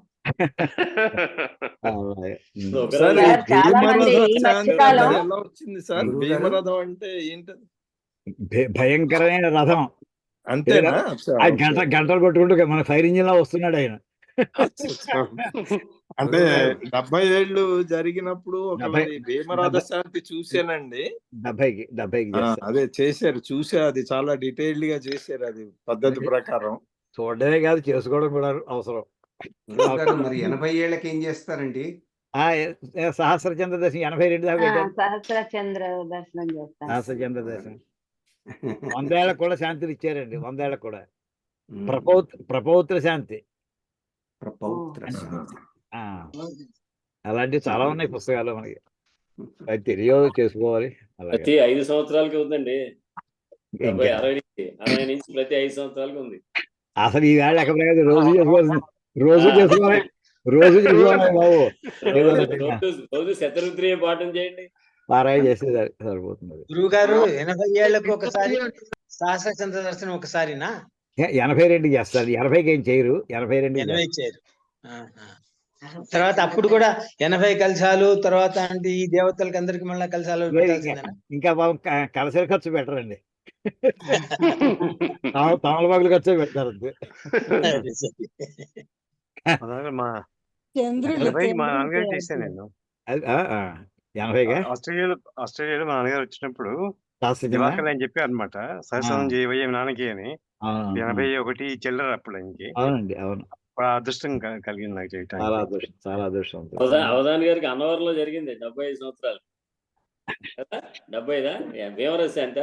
అలాగే. ఇప్పుడు ఒక సార్ రథం- ఈ సార్, చాలా మంది భీమరథం ఈ శాంతి మధ్యకాలం- అనేది ఎలా వచ్చింది సార్? గురువు గారు? భీమరథం అంటే ఏంటది? భయంకరమైన రథం. అంతేనా? ఆ గంటలు కొట్టుకుంటూ మన ఫైర్ ఇంజిన్ లా వస్తున్నాడు ఆయన. అంటే 70 ఏళ్ళు జరిగినప్పుడు ఒకసారి భీమరథ శాంతి చూసానండి. 70కి అదే చేశారు, చూసా. అది చాలా డీటెయిల్డ్ గా చేశారు, అది పద్ధతి ప్రకారం. చూడడమే కాదు, చేసుకోవడం కూడా అవసరం. గురువు గారు మరి 80 ఏళ్ళకి ఏం చేస్తారండి? సహస్ర చంద్ర దర్శనం 82 దాకా పెట్టారు. సహస్ర చంద్ర దర్శనం చేస్తాను. సహస్ర చంద్ర దర్శనం 100 ఏళ్ళకు కూడా శాంతిని ఇచ్చారండి. 100 ఏళ్ళకు కూడా ఉమ్. ప్రపౌత్ర శాంతి. ప్రపౌత్ర శాంతి. ఆ, అలాంటివి చాలా ఉన్నాయి పుస్తకాలు మనకి. అది తెలియదు, చేసుకోవాలి. అలాగే ప్రతి 5 సంవత్సరాలకి ఉందండి. ఇంకా 60 నుంచి ప్రతి 5 సంవత్సరాలకి ఉంది. అసలు ఈ వేళ ఎక్కడ లేదు, రోజు చేసుకోవాల్సింది. రోజు చేసుకోవాలి బాబు. ఏదో ఒకటి రోజు శతరుద్రియ పాఠం చేయండి. పారాయణ చేస్తే సరిపోతుంది. గురువు గారు 80 ఏళ్ళకు ఒకసారి సహస్ర చంద్ర దర్శనం ఒకసారినా? 82 చేస్తారు. 80కి ఏం చేయరు. 82 80 ఇచ్చారు. తర్వాత అప్పుడు కూడా 80 కలశాలు, తర్వాత అంటే ఈ దేవతలకి అందరికి మళ్ళీ కలశాలు పెట్టాల్సిందేనా? ఇంకా బాబు కలసరి ఖర్చు పెట్టరండి. తమలపాకులు ఖర్చు పెడతారు అంతే. అలాగే మా చంద్రుడు 80కి మా చంద్రుడు నాన్నగారు చేయాలి. చేశాను నేను. 80గా ఆస్ట్రేలియాలో మా నాన్నగారు వచ్చినప్పుడు దివాకర్ అని చెప్పి అనమాట, సహస్రం చేయబోయే నాన్నకి అని. 81 చిల్లర అప్పుడు ఆయనకి. అవునండి, అవును. ఆ అదృష్టం కలిగింది నాకు చేయటానికి. చాలా అదృష్టం, చాలా అదృష్టం. అవధాని గారికి అన్నవరంలో జరిగింది 75 సంవత్సరాలు కదా. 75దా భీమరథ అంట.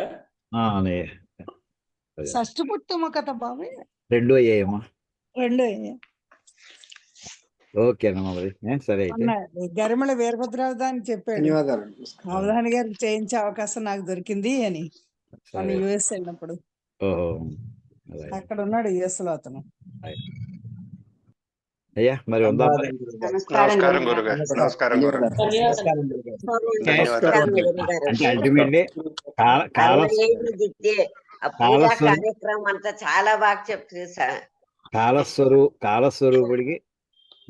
షష్ఠి పుట్టమ్మ కథ బాబు. 2 అయ్యాయమ్మా. 2 ఓకేనమ్మా మరి. సరే అయితే గరిమల వీరభద్రావతి అని చెప్పాడు. ధన్యవాదాలు. అవధాని గారికి చేయించే అవకాశం నాకు దొరికింది అని. మన సరే. యుఎస్ వెళ్ళినప్పుడు ఓహో, అలాగే. అక్కడ ఉన్నాడు యుఎస్ లో అతను. అయ్యా మరి ఉందా మరి? ధన్యవాదాలు గురువు గారు. నమస్కారం గురుగారు. నమస్కారం గురుగారు. నమస్కారం గురువు గారు. అంటే అల్టిమేట్లీ కార్యక్రమం అంతా చాలా బాగా చెప్తుంది సార్. కాలస్వరూపుడికి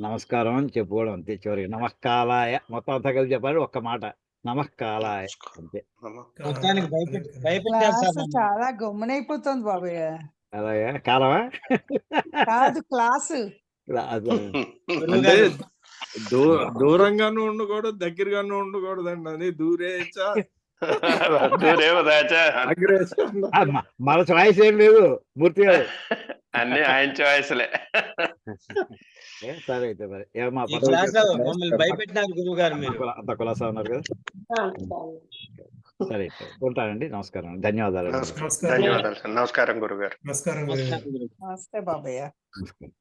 నమస్కారం అని చెప్పుకోవడం అంతే. చివరికి నమస్కాలాయ మొత్తం అంతా కలిసి చెప్పాలి ఒక్క మాట, నమస్కాలాయ అంతే. మొత్తానికి భయపెట్టారు సార్ క్లాస్ నన్ను. చాలా గమ్మునైపోతుంది బాబయ్య. అలాగే కాలమా? కాదు క్లాసు. గురువు అంటే గారు దూరంగానూ ఉండకూడదు, దగ్గరగానూ ఉండకూడదండి. అది దూరేచా అగ్రేసా. మన చాయిస్ ఏం లేదు మూర్తి గారు. అన్ని ఆయన చాయిస్లే. సరే అయితే మరి ఏమా ఈ క్లాస్ లో మమ్మల్ని భయపెట్టినారు గురువు గారు మీరు. అంత కులాసా ఉన్నారు కదా. సరే అయితే ఉంటానండి. నమస్కారం, ధన్యవాదాలు. ధన్యవాదాలు సార్. నమస్కారం గురుగారు. నమస్కారం గురువు గారు. నమస్తే బాబయ్య. నమస్కారం.